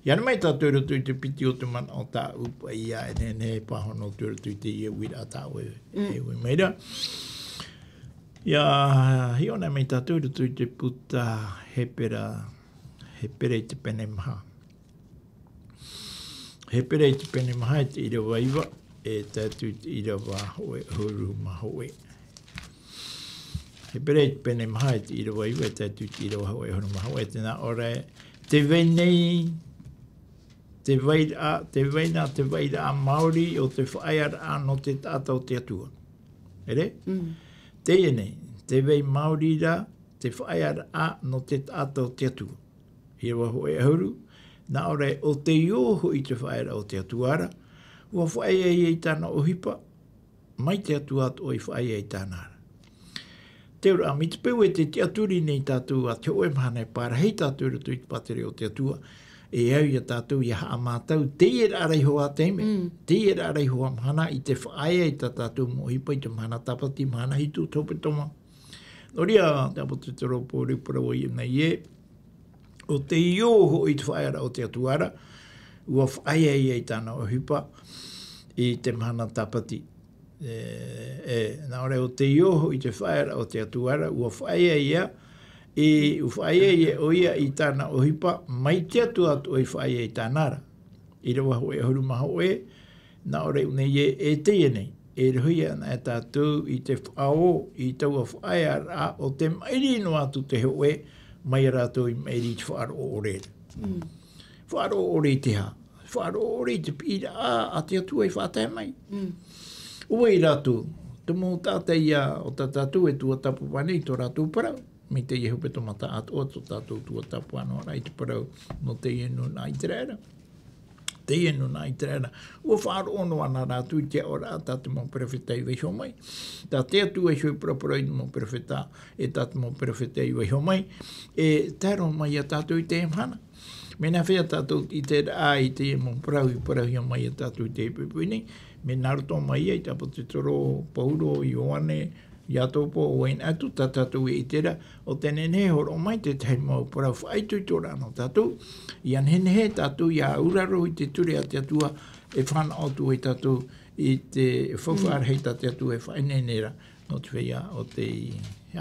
Iana mai tātou roto I te piti o te mana o tā upa ia e nene pahono o te roto I te ia wira tā ue meira. Ia hiona mai tātou roto I te puta hepera I te pene maha. Hepera I te pene maha e te ira waiwa e tātou I te ira wā hoe huru ma hoe. he pere pene maha e te irawa iwa e tatu te irawa hawa e hono maha e tēnā ore te veinei, te veira a Māori o te whaeara a no te tātou te atua. Ere? Te nei, te vei Māori ra, te whaeara a no te tātou te atua. Irawa hoa e hauru, nā ore o te ioho i te whaeara o te atuara, ua whaea i tāna o hipa, mai te atua atu o i whaea i tāna ara. Te ora, mi te peu e te aturi nei tātou a te oe mahana e pāra, hei tātou ratu i te patere o te atua, e au ia tātou i haa mātau, te era areiho a teime, te era areiho a mahana i te whaea i tā tātou mo hipa i te mahana tapati, mahana hitu tope toma. Noria, te apote te ropo ripura o i nei e, o te ioho i te whaera o te atuara, ua whaea i tāna o hipa i te mahana tapati. Nā ore o te ioho i te whaera o te atuara, ua whaea ia, u whaea ia o ia i tāna o hipa, mai te atu atu o i whaea i tānara. I rawa hoe huru maha oe, nā ore unei e te nei, e rehuia na e tātou i te whao i taua whaea a o te mairi no atu te hoe, mai rātou i mairi te whaaro o ore. Whaaro o ore te ha. Whaaro o ore te pira a te atua i whātai mai. Ua i rātou, te mō tātai o tā tātou e tua tapu wane i tō rātou parau. Me te iehu peto mata ato tō tātou tua tapu wane ora i te parau no te ienu nā i te rēra. Te ienu nā i te rēra. Ua whaaro ono ana rātou i te ora a tātou mō perewheta i weho mai. Tā te atua e shui parapara i mō perewheta e tātou mō perewheta i weho mai. E tāro mai a tātou i te emhana. Mena whea tātou i te rā i te mō parau i parau hi mai a tātou i te epupuini. Me naruto mai ai tapo te toro pauro i oane i atopo o en atu tātou i tera o tene ne horo mai te tei mau parau whaitu i tōra no tātou i anhenehe tātou i a uraro i te ture a te atua e whana otu i tātou i te whawhara hei te atua e whainenera no te whea o te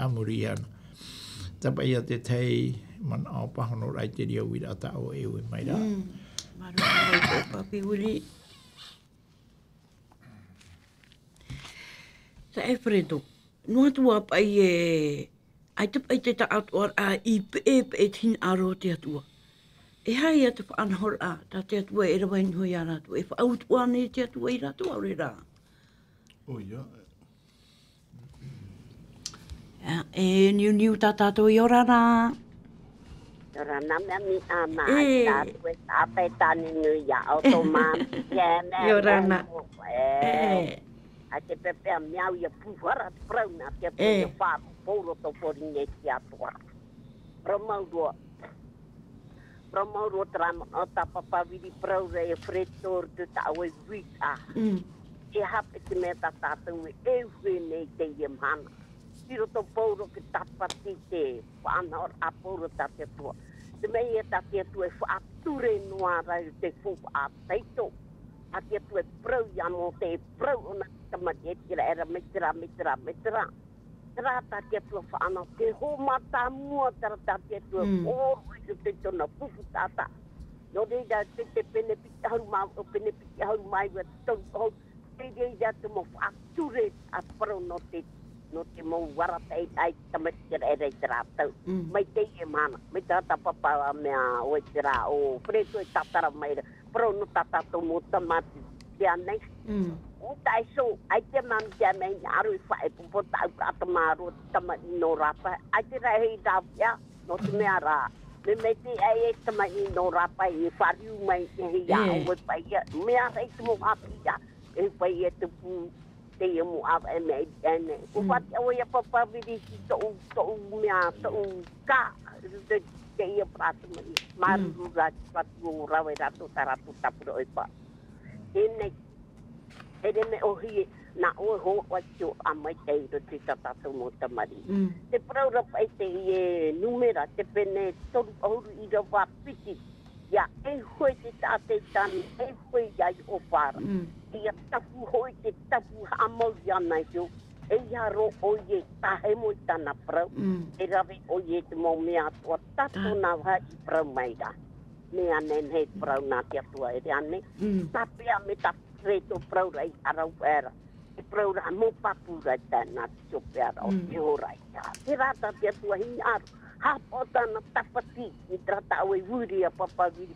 amuri ana. Tapai a te tei man au pahono rai te ria wira ata o ewe mai rā. Maru mai te papi uri. Sa e fredo, noa tua pai ai te ta atuar a i pe tin aro te atua. E hai a te whaanhor a, ta te atua e rawa in hoi a ratu, e whautua ne te atua i ratu aure rā. O ia. E niu ta tātou i ora rā. Ora nā mi ama, tātou e tāpai tāni nui a automāti, I ora nā. A te pepea miau ia puhara te prauna, te pepea whāpu pōro tō pōringe ki atua. Promaurua trama o ta papawiri praura e fretor te tau e wika. E hape te mea ta tātou e hui nei te iemhana. Tiro tō pōro ki tapati te whanor a pōro ta te tua. Te mea e ta te tua e whaature noa rai te fuku a teito. A te tua e prau ia mo te prau ona tamati e tira era metira. Tera ta te tua whaana te homata mua tera ta te tua oro i te tona fufu tata. No reida te pene piti haru mai wa tau hau. Te reida te mo whaature a prau no te mo warata ai tamati era i tera tau. Mai te e mana, mai tata papa mea o e tera o preto e tatara mai ra. Pro no tata to mo tamati dia nei. O tai so ai te man dia mai aru fa e po ta ata maro tamati no rapa. Ai te rei da ya no te me ara. Me te ai te mai no rapa e fariu mai e ya o pa ya. Me ara te mo api ya. E pa e te pu te mo ava e me ene. O fa o ya papa vidi to me a to ka te ia prato mai. Maru ra patu rawe rato taratu tapuro e pa. Ene me ohi na o ho wa tio a mai te te tata mo tamari. Te praura pai te e numera te pene toru oru i ra wa piti. Ya e hoi te tate tani e hoi ya o para. Ia tapu hoi te tapu amau ya nai tio. E haro o ye tahe mo tana prau. E rawe o ye te mo mea tua tato na wa i prau mai da. Mea nen he prau na te atua e reane. Tapea me ta reto prau rei arau era. e praura mo papura tana sopeara o te horai. Te rata te atua hinaru. Hapo tana tapati ni trata o wuri a papaviri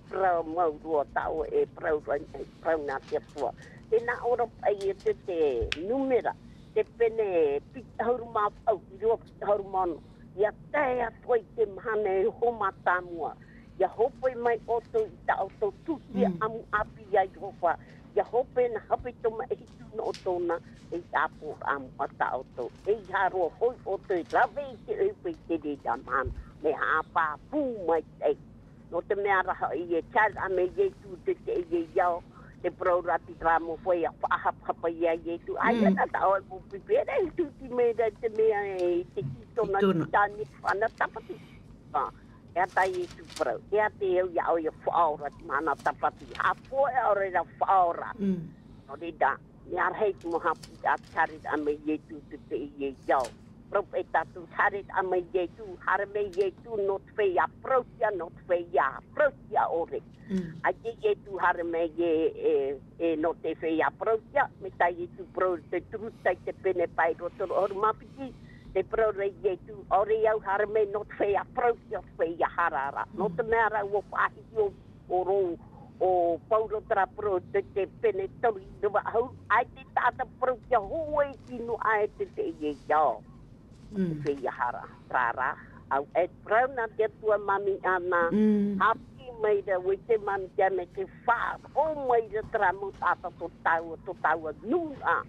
pra maurua tau e praura prauna te atua. E na ora ai te numera te pene pitahuruma au iro pitahurumano. Ia te atua i te mahane homa tamua. Ia hope mai oto i ta auto tuti amu api ai hopa. Ia hope na hape toma e hitu na otona e apo amu ata auto. E haro hoi oto i rave i te upe i te re daman. Me hapa pu mai te. No te mea raha i e chal a me ye tu te te e iau. Te praurati ramo foi a hapa i a ye tu. Ai ana ta oi mu pipere i tu ti mea te mea e te kitona ti tani whana tapati. E tai e tu prau. E te eu iau i a whaora ti mana tapati. A poe aore ra whaora. No re da. Me ar hei tu moha a tarit a me ye tu te i e iau. Prau e tatu tarit a me ye tu. Hare me ye tu no te whea protia no te whea protia ore. A ye tu hare me ye no te whea protia. Me tai e tu prau te trutai te pene pai rotoro oru mapiti. Te praure ye tu ore au hare me no te whea protia whea harara. No te mea rau o whahi o rou. O pauro tra pro te pene tori nua hau. Ai te tata pro kia hoi tinu ai te ye iau. Te whea hara, trara. Au e prauna te tua mami ana. Hapi meira ui te mami te ane te wha. O meira tra mu tata to taua nua.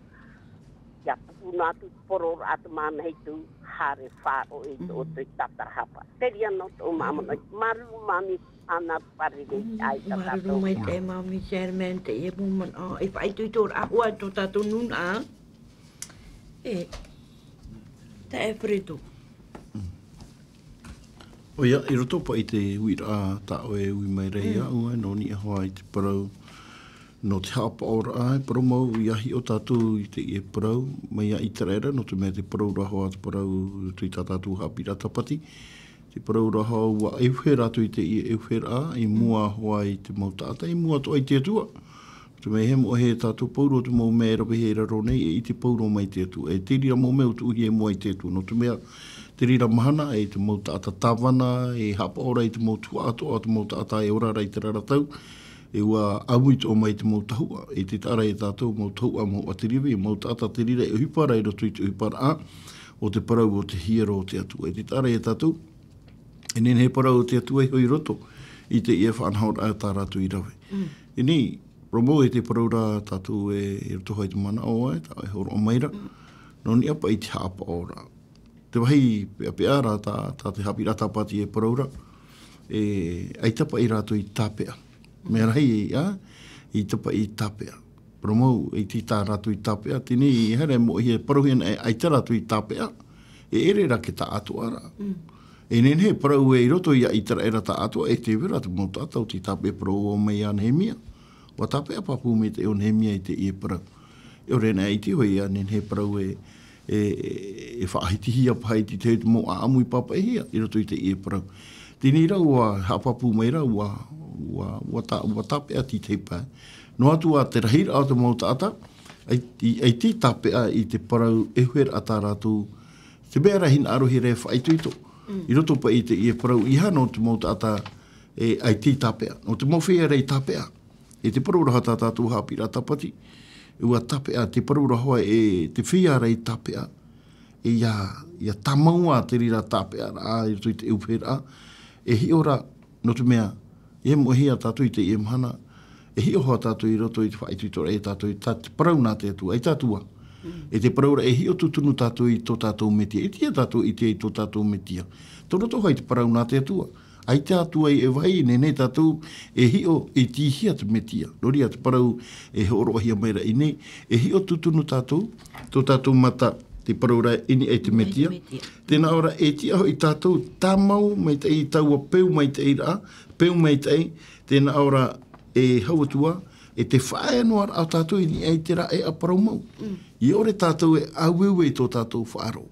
Ia puna tu poror atu mana hei tu hare wha o e o te tata hapa. Teria no to mamana. Maru mami ana parire ai tata. Maru mai te mami sermente e muman a. E whai tui tōra ahua to tato nuna. E te e preto. O ia, i roto pa i te uira ta o e ui mai rei au, no ni ahoa i te parau no te hapa ora ai, parau mau i ahi o tātou i te e parau, mai a i terera, no te mea te parau rahoa te parau tui tā tātou Haapiiraa Sabati, te parau rahoa ua euhe ratu i te i euhe rā, i mua hoa i te mau tātai, i mua toa i te atua. Te mea he mo he tātou pauro te mau mea rawe he raro nei, e i te pauro mai te atua. E te rira mau mea tu uhi e mua i te atua, no te mea te rira mahana e te mau tāta tāwana, e hapa ora i te mau tua atoa, te mau tāta e ora rei te raratau, e ua amu i te o mai te mau tahua, e te tara e tātou mau tahua mau atiriwe, e mau tāta te rira e uhipara e roto i te uhipara a, o te parau o te hiero o te atua. E te tara e tātou, e nene he parau o te atua e hoi roto, i te ia whanhaura a tā ratu i rawe. E ni, romo e te parau rā tātou e roto hoi te mana o ai, tā e horo o maira, no ni apa i te hapa ora. Te wahi pea rā tā te Haapiiraa Sabati e paraura, e ai tapa i rātou i tāpea. Mea rahi i tapa i tāpea. Promou i ti tā rātou i tāpea, tini i here mo i he paruhian e ai tā rātou i tāpea, e ere rā ke tā atua rā. E nen he parau e i roto i a i tara era tā atua, e te wera te mau tātou ti tāpea parau o mei a NÉHÉMIE. Wa tāpea papu me te o NÉHÉMIE i te i e parau. E o rena i te hoi a nen he parau e whaahiti hia pai ti te mo a amui papa e hia, i roto i te i e parau. Tini rau wa hapapu mai rau wa tapea ti te pai. No atu a te rahira o te mau tāta, ai ti tapea i te parau e huer a tā rātou, te mea rahin arohi re whaituito. I roto pa i te i e parau iha no te mau tāta ai ti tapea. No te mau whea rei tapea. E te parau raha tā tātou Haapiiraa Sabati. Ua tapea, te parura hoa e te whia rei tapea, e ia tamaua te rira tapea rā, i roto i te euwhera, e hi ora, no te mea, e mo hia tātou i te e mhana, e hi oha tātou i roto i te whaituitora e tātou i te parau nā te atua, e tātua. E te paraura e hi o tutunu tātou i tō tātou metia, e tia tātou i te i tō tātou metia. Tō roto hai te parau nā te atua. Ai te atua e vai, nene tātou e hi o e tihia te metia. Nori a te parau e horo ahia meira i nei. E hi o tutunu tātou, tō tātou mata te paraura ini e te metia. Tēnā ora e tia ho i tātou tāmau mai te i taua peu mai te i rā, peu mai te i, tēnā ora e hauatua, e te whae noar au tātou ini e te rā e a parau mau. I ore tātou e aueu e tō tātou whaaro.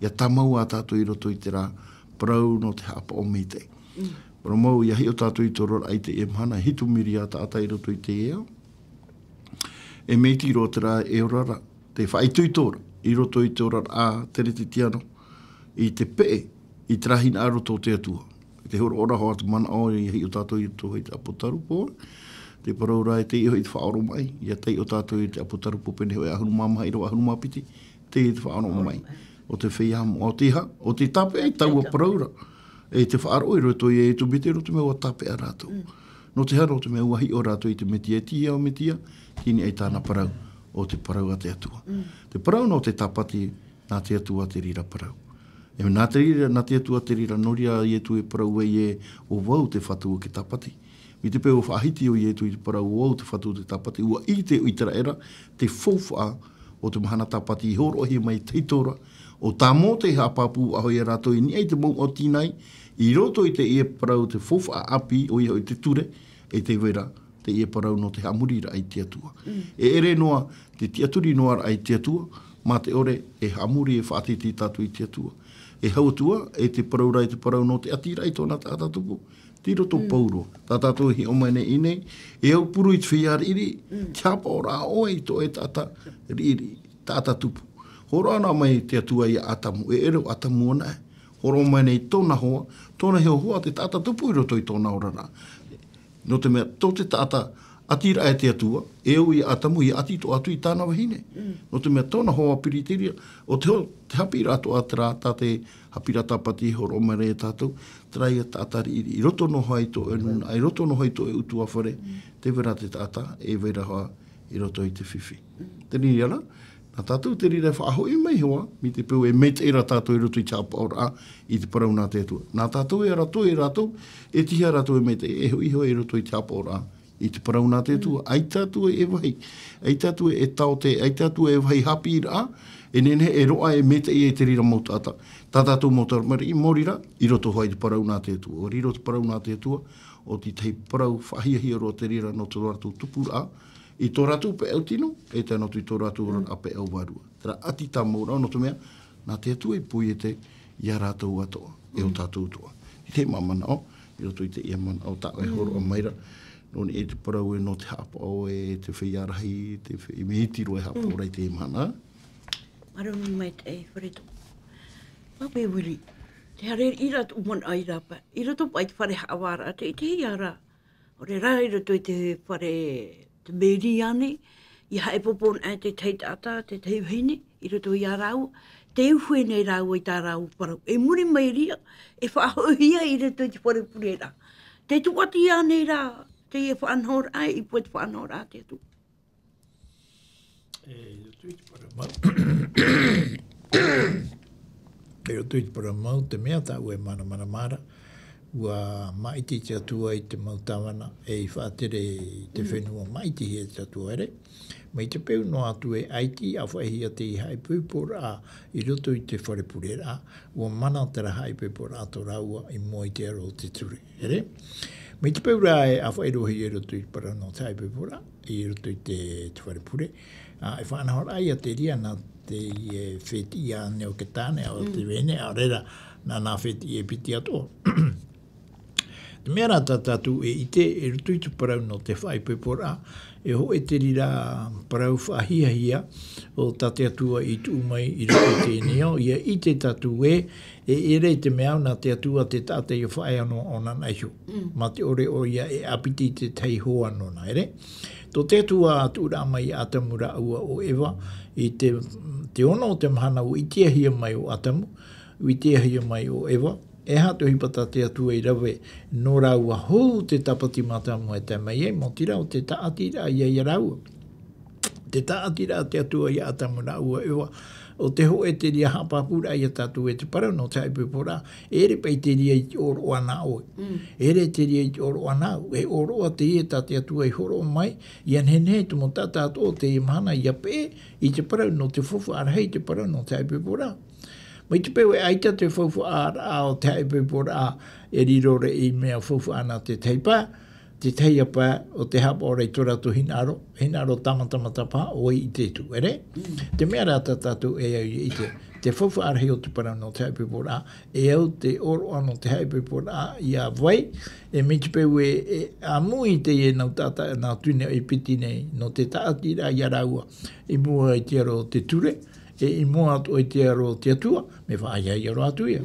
Ia tāmau a tātou i roto i te rā, parau no te hapa o mei te. Parau mau ia hi o tātou i tōrora ai te e mhana, hitu miri a tātai roto i te ea. e mei tiro tera e orara, te whaitui tora, i roto i te orara a tere te tiano, i te pe, i trahina aro tō te atua. I te hora ora hoa te mana o i hei o tātou i tō hei te apotaru po, te paraura e te iho i te whaoro mai, ia tei o tātou i te apotaru po pene hoi ahunu mama i roa ahunu mapiti, te i te whaoro mai. O te whiamu, o te ha, o te tape ai taua paraura. E te whaaro i roto i e tu mete roto me o tape a rātou. No te hara o te mea uahi o rātou i te metia tia o metia, kini ai tāna parau o te parau a te atua. Te parau no te tapati nā te atua te rira parau. E nā te atua te rira noria i e tu e parau e o wau te whatu o ke tapati. Mi te peo whaahiti o i e tu i te parau o wau te whatu o te tapati. Ua i te uitara era, te fōwha o te mahana tapati i horo hi mai teitora, o tā mō te hapapu a hoi a rātou i ni ei te mō o tīnai, i roto i te ie parau te fōwha api o i hoi te ture, e te wera, te ie parau no te hamurira ai te atua. E ere noa, te tiaturi noa ai te atua, mā te ore e hamuri e whaatiti tātu i te atua. E hautua, e te parau rai te parau no te atira i tōna tātatupu. Tiro tō pauro, tā tātou hi omaine inei, e au puru i te whiari iri, tiapa o rā oe i tō e tāta riri, tātatupu. Horo ana mai te atua i atamu, e ero atamu ana e. Horo mai nei tōna hoa, tōna heo hoa te tātatupu i roto i tōna orara. No te mea, tō te tāta atira e te atua, e au i atamu i ati tō atu i tāna wahine. No te mea tōna hoa piritiria, o te hapira ato atara, tā te hapira tapati horo mai e tātou, trai a tātari iri. I roto no hai tō e nuna, i roto no hai tō e utua whare, te vera te tāta, e vera hoa i roto i te whiwhi. Te niri ana, nā tātou te rira whaaho i mai hoa, mi te pēu e meit e ra tātou i roto i tāpa ora i te parau nā te atua. Nā tātou e rato e rato, e tiha rato e meit e iho e roto i tāpa ora i te parau nā te atua. Ai tātou e wahi, ai tātou e tau te, ai tātou e wahi Haapiiraa, e nene e roa e meit e te rira mau tāta. Tā tātou mau taramari i morira, i roto hoa i te parau nā te atua. O riro te parau nā te atua, o ti tei parau whahiahia roa te rira no te rato tupura, i tō rātou pe au tino, e te anotu i tō rātou a pe au warua. Tera ati tā maura, no te mea, nā te atua i pui e te ia rātou atoa, e o tātou toa. I te mamana o, i roto i te ia mana o tā e horo a maira, nōni e te parau e no te hapa o, e te whiarahi, te meitiro e hapa o rei te mana. Marungi mai te e whareto. Pape wiri, te hare i rato umon ai rapa, i rato pai te whare hawara, te i ara, o re rai rato i te whare te Média ane, i hae popon ai te tei tata, te tei hine, i roto i a rau, te uwhe nei rau i tā rau parau. E muri mai ria, e whaahohia i roto i te whare purera. Te tuati ane rā, te e whanhor ai, i pua te whanhor a te atu. E roto i te paramau. E roto i te paramau, te mea tā ue mana mara. Ua maiti te atua i te mautawana e i whaatere te whenua maiti he te atua ere. Mai te peu no atu e aiti a whaihia te i haipupora a i roto i te wharepurera a ua mana tera haipupora a tō raua i mua i te aro te ture. Ere? Mai te peu rā e a whairohi i roto i para no te haipupora i roto i te wharepure. E whanahor ai a te ria na te wheti a neo ke tāne o te wene a rera na nā wheti e piti atoa. Te mea rā tātātu e ite e rutu i te parau no te whaipepora e ho e te rira parau whahia o tate atua i tu mai i rutu te neo ia i te tatu e ere te mea na te atua te tate i whae ano o na naisho. Ma te ore o ia e apiti te tei hoa no na ere. Tō te atua atu rā mai atamura ua o ewa i te ono o te mahana o i tia hia mai o atamu, i tia hia mai o ewa. E hato hipata te atua i rawe no raua hou te tapati matamu e te mai e, mo tira o te taatira i a raua. Te taatira te atua i atamu raua ewa, o te ho e te ria hapapura i a tatu e te parau no te haipupora, ere pei te ria i oro ana oe. Ere te ria i oro ana oe, e oro a te ie te atua i horo mai, i anhene tu mo tata ato te i mahana i a pe, i te parau no te fofu arhei te parau no te haipupora. Mai te peu e aita te fofu a o te haipupora a e rirore i mea fofu ana te teipa, te teiapa o te hapa o rei toratu hinaro tamatamata pa o i te tu, ere? Te mea rata tatu e au i te te whawhaare o te para no te haipipora, e au te oro ano te haipipora i a vai, e miti peu e amui te e nau tata nā tuine o i piti nei, no te taatira i araua, i mua i te aro te ture, e i mua atu i te aro te atua, me whaia i aro atu ia.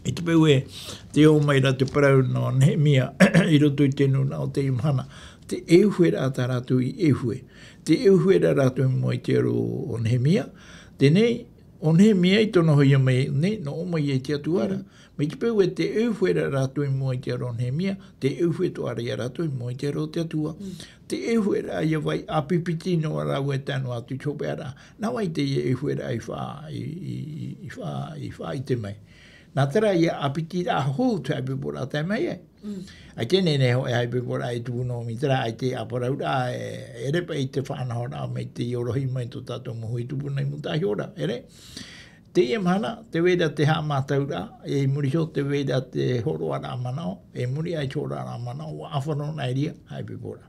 I te peu e te o mai ra te parau no NÉHÉMIE, i roto i tenu na o te imhana, te euhue ra ta ratu i euhue. Te euhue ra ratu i mua i te aro o NÉHÉMIE, tenei, o NÉHÉMIE i tono hoi mai nei, no o mai e te atuara. Me te peu e te euhue ra ratu i mua i te aro o NÉHÉMIE, te euhue to ara i ratu i mua i te aro te atua. Te euhue ra i vai apipiti no arau e tanu atu chope ara. Nā wai te euhue ra i wha i te mai. Nā tera i apiti ra hou te haipipora te mai e. Ai tēnei nei ho e haipipora i tūno mi tera ai te aparaura e repa i te whanahora me te iorohi mai to tato muhu i tūpuna i mutahi ora, ere? Te ia mana, te weda te haa mātaura, e muri ho te weda te horo ara manao, e muri ai chora ara manao, wa awhano nai ria, haipipora.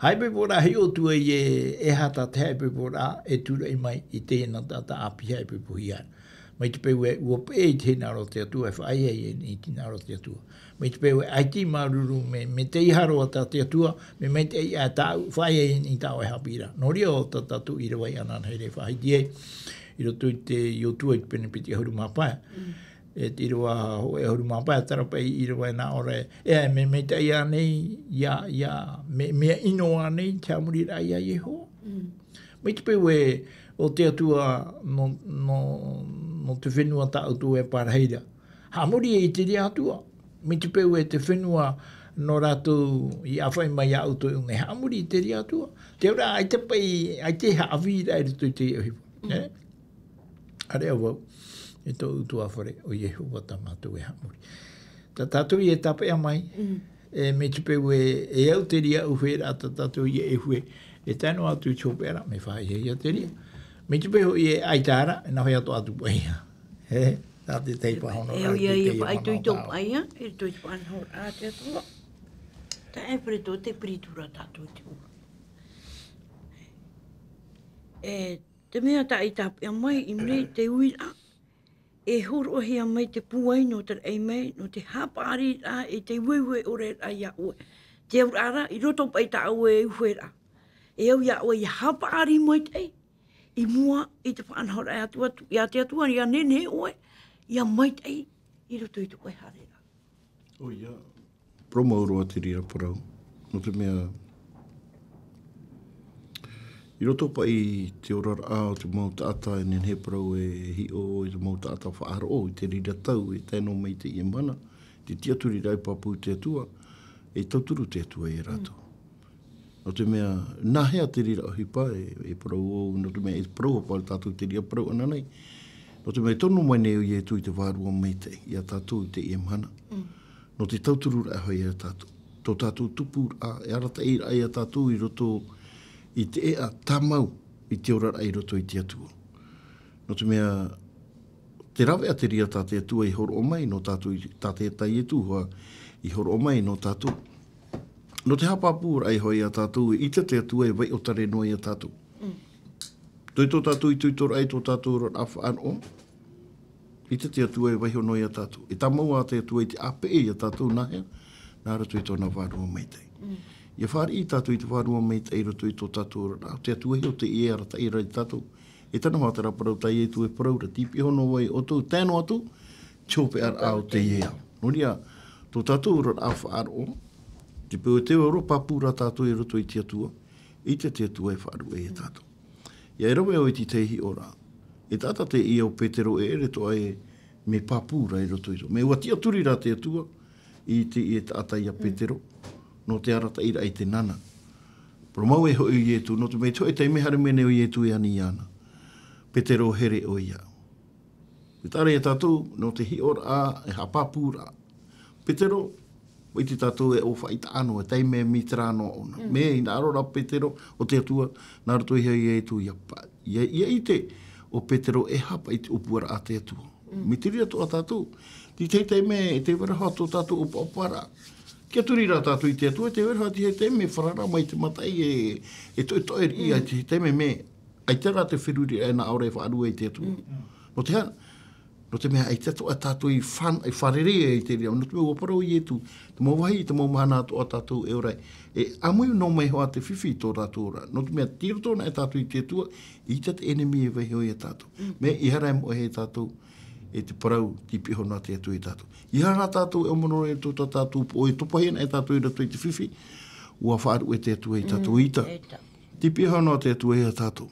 Haipipora hi o tua i e hata te haipipora e tura i mai i tēnā tata api haipipuhi ara. Mai te peu e ua pe i tēnā ro te atua, e whaai e i tēnā ro te atua. Mai te peu e aiti maruru me te iharo a te atua, me mai te ia tau, whaai e i tau e Haapiiraa. Nō ria o tatu i rawai anan heire whaai tie, i roto i te iotua i te penepiti ahuru māpaia. E te irawa ho e ahuru māpaia, tarapai i rawai nā ora e me te ia nei, mea inoa nei, te amuri ra ia i ho. Mai te peu e o te atua no te whenua ta autu e Partage. Hamuri e i te rea atua. Me te peu e te whenua no rātou i awhai mai autu e unge. Hamuri i te rea atua. Te ora, ai te pai, ai te haawira e rito i te iuhipo. Are awau, e tō utu awhare o Yehova tamatu e hamuri. Ta tātou i e tapea mai, me te peu e au te rea uwhera ta tātou i e hue, e tēnu atu i chopera, me whae hei a te rea. Me te peho i e aitara, e nahui atu atu paia. He, tā te teipa hono. E o ia i a pai tui tō paia, e tui whanhor a te atua. Ta e preto te pritura tātou te ua. E te mea ta i tāpia mai, i mrei te uira, e horo hea mai te puai no te ei mai, no te Haapiiraa e te ueue ore a ia ue. Te aurara, i roto pai ta ue e uera. E au ia ue i Haapiiraa mai te ei. I mua i te whanhora e atua, i a te atua, i a nene oe, i a maitei, i roto i tukai harera. O ia, promauro a te rira parau. No te mea, i roto pa i te orara a o te mautaata e nene parau e hi o i te mautaata whaaro o, i te rira tau, e tēnō mei te ia mana, te tiaturi rai papu te atua, e tauturu te atua i rato. No te mea, nahea te rira o hipa, e parau o, no te mea, e parau o pāle tātou te rira parau ananei. No te mea, tonu mai neo i e tui te wārua meitei, i a tātou i te ia mana. No te tauturu rai hoi e a tātou. Tō tātou tupu a, e arata i rai a tātou i roto i te ea tamau i te ora rai roto i te atua. No te mea, te rawe a te rira tā te atua i horo o mai, no tātou i tā te tai e tūhua i horo o mai no tātou. No te hapapūra ai hoi a tātou, i te atua e vai o tare noi a tātou. Tui tō tātou i tui tōra ai tō tātou ron awha an o. I te atua e vai o noi a tātou. I tamau a te atua i te ape e a tātou nahea, nā rato i tōna wārua meitei. Ia whāri i tātou i te wārua meitei rato i tō tātou ron. Te atua hi o te e arata i rai tātou. E tana mātara parau tai e tu e parau ra tipi hono wai o tō tēno atu, chope ar au te ea. Noria, tō tātou ron awha an o. Te peo te oro papura tātou e roto i te atua, i te atua e whaaru e tātou. Ia e rawe o i te tehi ora. E tāta te ia o Petero e ere to ai me papura e roto i to. Me ua tia turi rā te atua i te i e tāta ia Petero, no te arata ira i te nana. Pro mau e hoi i e tu, no te mei toi te mehare mene o i e tu e ani iana. Petero here o ia. E tāre e tātou, no te hi ora a e hapapura. Petero, i te tātou e ofa i ta anu, e tei me mitra anō ona. Me i nā arora Petero o te atua, nā rato i hei e tu i apa. Ia i te o Petero e hapa i te upuara a te atua. Mi tiri atu a tātou. Ti tei me e te weraha tō tātou upa opara. Kia turi rā tātou i te atua, te weraha ti hei te me wharara mai te matai e toi toi i a te me ai te rā te whiruri e na aore wha arua i te atua. No te hana, no te mea ai te atua tātou i wharere e te rea, no te mea waparau i etu, te mau wahi, te mau mahana atua tātou e orai. E amui no mai hoa te whiwhi tō tātou ora. No te mea tiro tōna e tātou i te atua, i te NÉHÉMIE vai hoi e tātou. Mea i hara e mo he tātou, e te parau tipi hona te atua i tātou. I hara tātou e omonore e tō tātou o e topahena e tātou i rato i te whiwhi, ua whaaru e te atua i tātou ita. Tipi hona te atua i a tātou.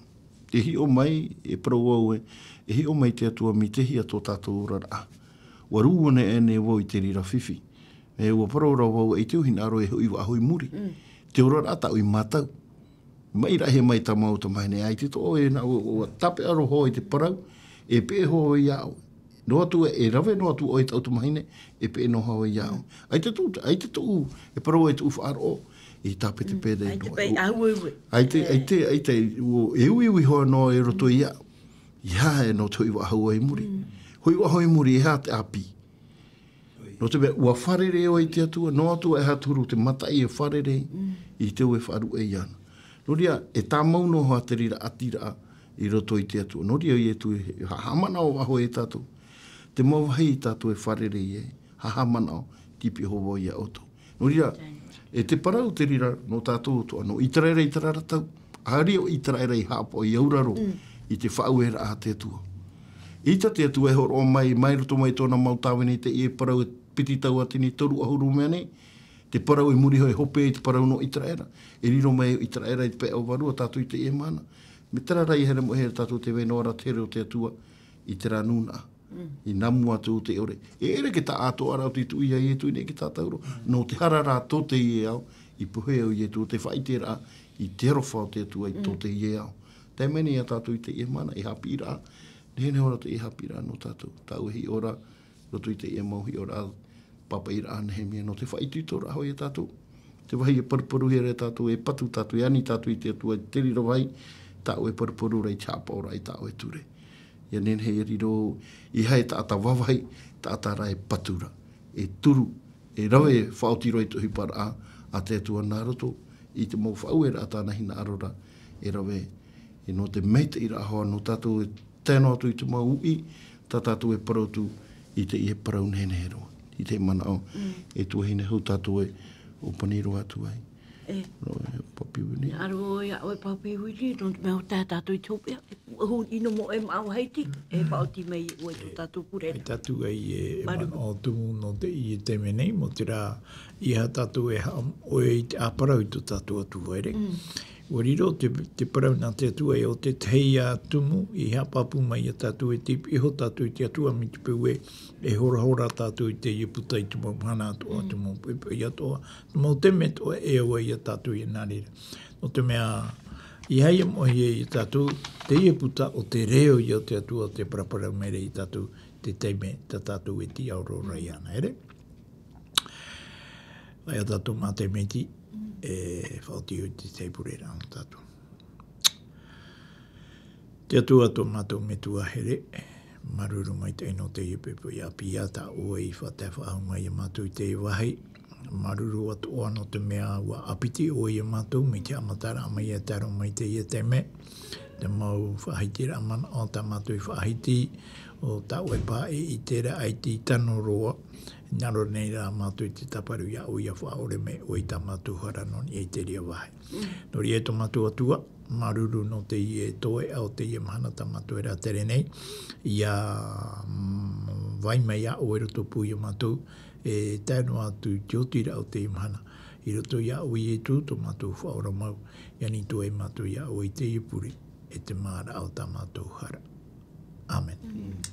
Te hi o mai e parau au e hi o mai te atua mi te hi a tō tātou rara. Ua rūone e ne wau i te rira whiwhi. E ua parau rau wau e te uhin aro e hui wa ahoi muri. Te ora ata ui mātau. Mai rahe mai ta mau ta mai ne ai te tō e na ua tape aro ho i te parau e pe ho i au. No atu e rawe no atu o i tau tu mahine e pe no ho i au. Ai te tō e parau e tu whaaro i tape te pēdei. Ai te pei au ue. Ai te e ui hoa no e roto i au. Ia e no te hui wa hau ai muri. Hui wa hau muri e ha te api. No te mea ua wharere o i te atua, no atua e haturu te matai e wharere i te ue wharu e iana. No ria e tā mauno hoa te rira atira i roto i te atua. No ria i e tu e hahamana o aho e tātou. Te mawahai i tātou e wharere i e hahamana o tipi hovo i a oto. No ria e te parau te rira no tātou toa, no itaraira i tararatau, ahari o itaraira i hapo i auraro i te whauera a te atua. Ita te atua e horo mai roto mai tōna mautawene te e parau e piti tau atini toru ahuru mea nei, te parau e muri hoi hope i te parau no itaraira, e riro mai itaraira i te pe au varua tātou i te e mana. Me tararai here mo here tātou te wenoara tere o te atua i te ranuna. I namu atu te ore. E ere ke ta ato ara o te tu ia i e tu ne ke tātauro. No te harara tō te i e au, i puhe au i e tu, te whaitera i te rofa o te atua i tō te i e au. Te meni a tātou i te e mana, i Haapiiraa. Nehene ora te i Haapiiraa no tātou. Tāu hi ora, roto i te e mau hi ora papa ira NÉHÉMIE no te whaitu tora hoi e tātou. Te wahi e parparu here tātou, e patu tātou, e ani tātou i te atua, te riro wai, tāu e parparu rei chāpa ora i tāu e ture. Ia nene he riro, i hae tāta wawai, tāta rai patura. E turu, e rawe e whaotiro i tuhi para a te atua nā roto, i te mau whau e rā tāna hina arora, e rawe, e no te meita i rā hoa, no tātou e tēnā atu i te mau ui, tā tātou e parautu i te i e parau nene he roa. I te mana o, e tuahine hau tātou e o paniro atu ai. Roe, papi wini. Aro ia oe papi wini, no te mea o tātou i tōpia. Hu ino mo e mau heiti, e paoti mei oe tō tātou purera. E tātou ai e mana o tumu no te i e teme nei, mo te rā i ha tātou e oe i te aparau i tō tātou atu vaire. Wariro, te parau nā te atua e o te tei a tumu, i hapapu mai a tātou e tipi, i ho tātou i te atua mi te pau e hora tātou i te i puta i te mau hana atua, te mau pepe i atoa, te mau teme toa e aua i a tātou i nārira. No te mea, i haia mohi i tātou, te i puta o te reo i o te atua, te paraparau mere i tātou, te teime, ta tātou e ti aurora i ana, ere? Vai a tātou mā te meti, e whauti ui te teipurera an tātou. Te atua tō mātou me tua here, maruru mai te ino te ipepo i api ata ua i whatai whahau mai i mātou i te iwahi, maruru atu oa no te mea ua apiti o i mātou, me te amatara mai e taro mai te i te me, te mau whahiti ramana o ta mātou i whahiti, o ta ue pā i tera ai ti tano roa, Naro nei rā mātou i te taparu ia o ia whaore me o i ta mātou haranon i te ria wahe. Nori e to mātou atua, maruru no te i e toe au te i e mahana ta mātou e rā tere nei. Ia vai mai a o e roto pui o mātou e tēnu atu Jeudi rau te i mahana. I roto ia o i e tū to mātou whaora mau. Ia ni to e mātou ia o i te i puri e te māra au ta mātou hara. Amen.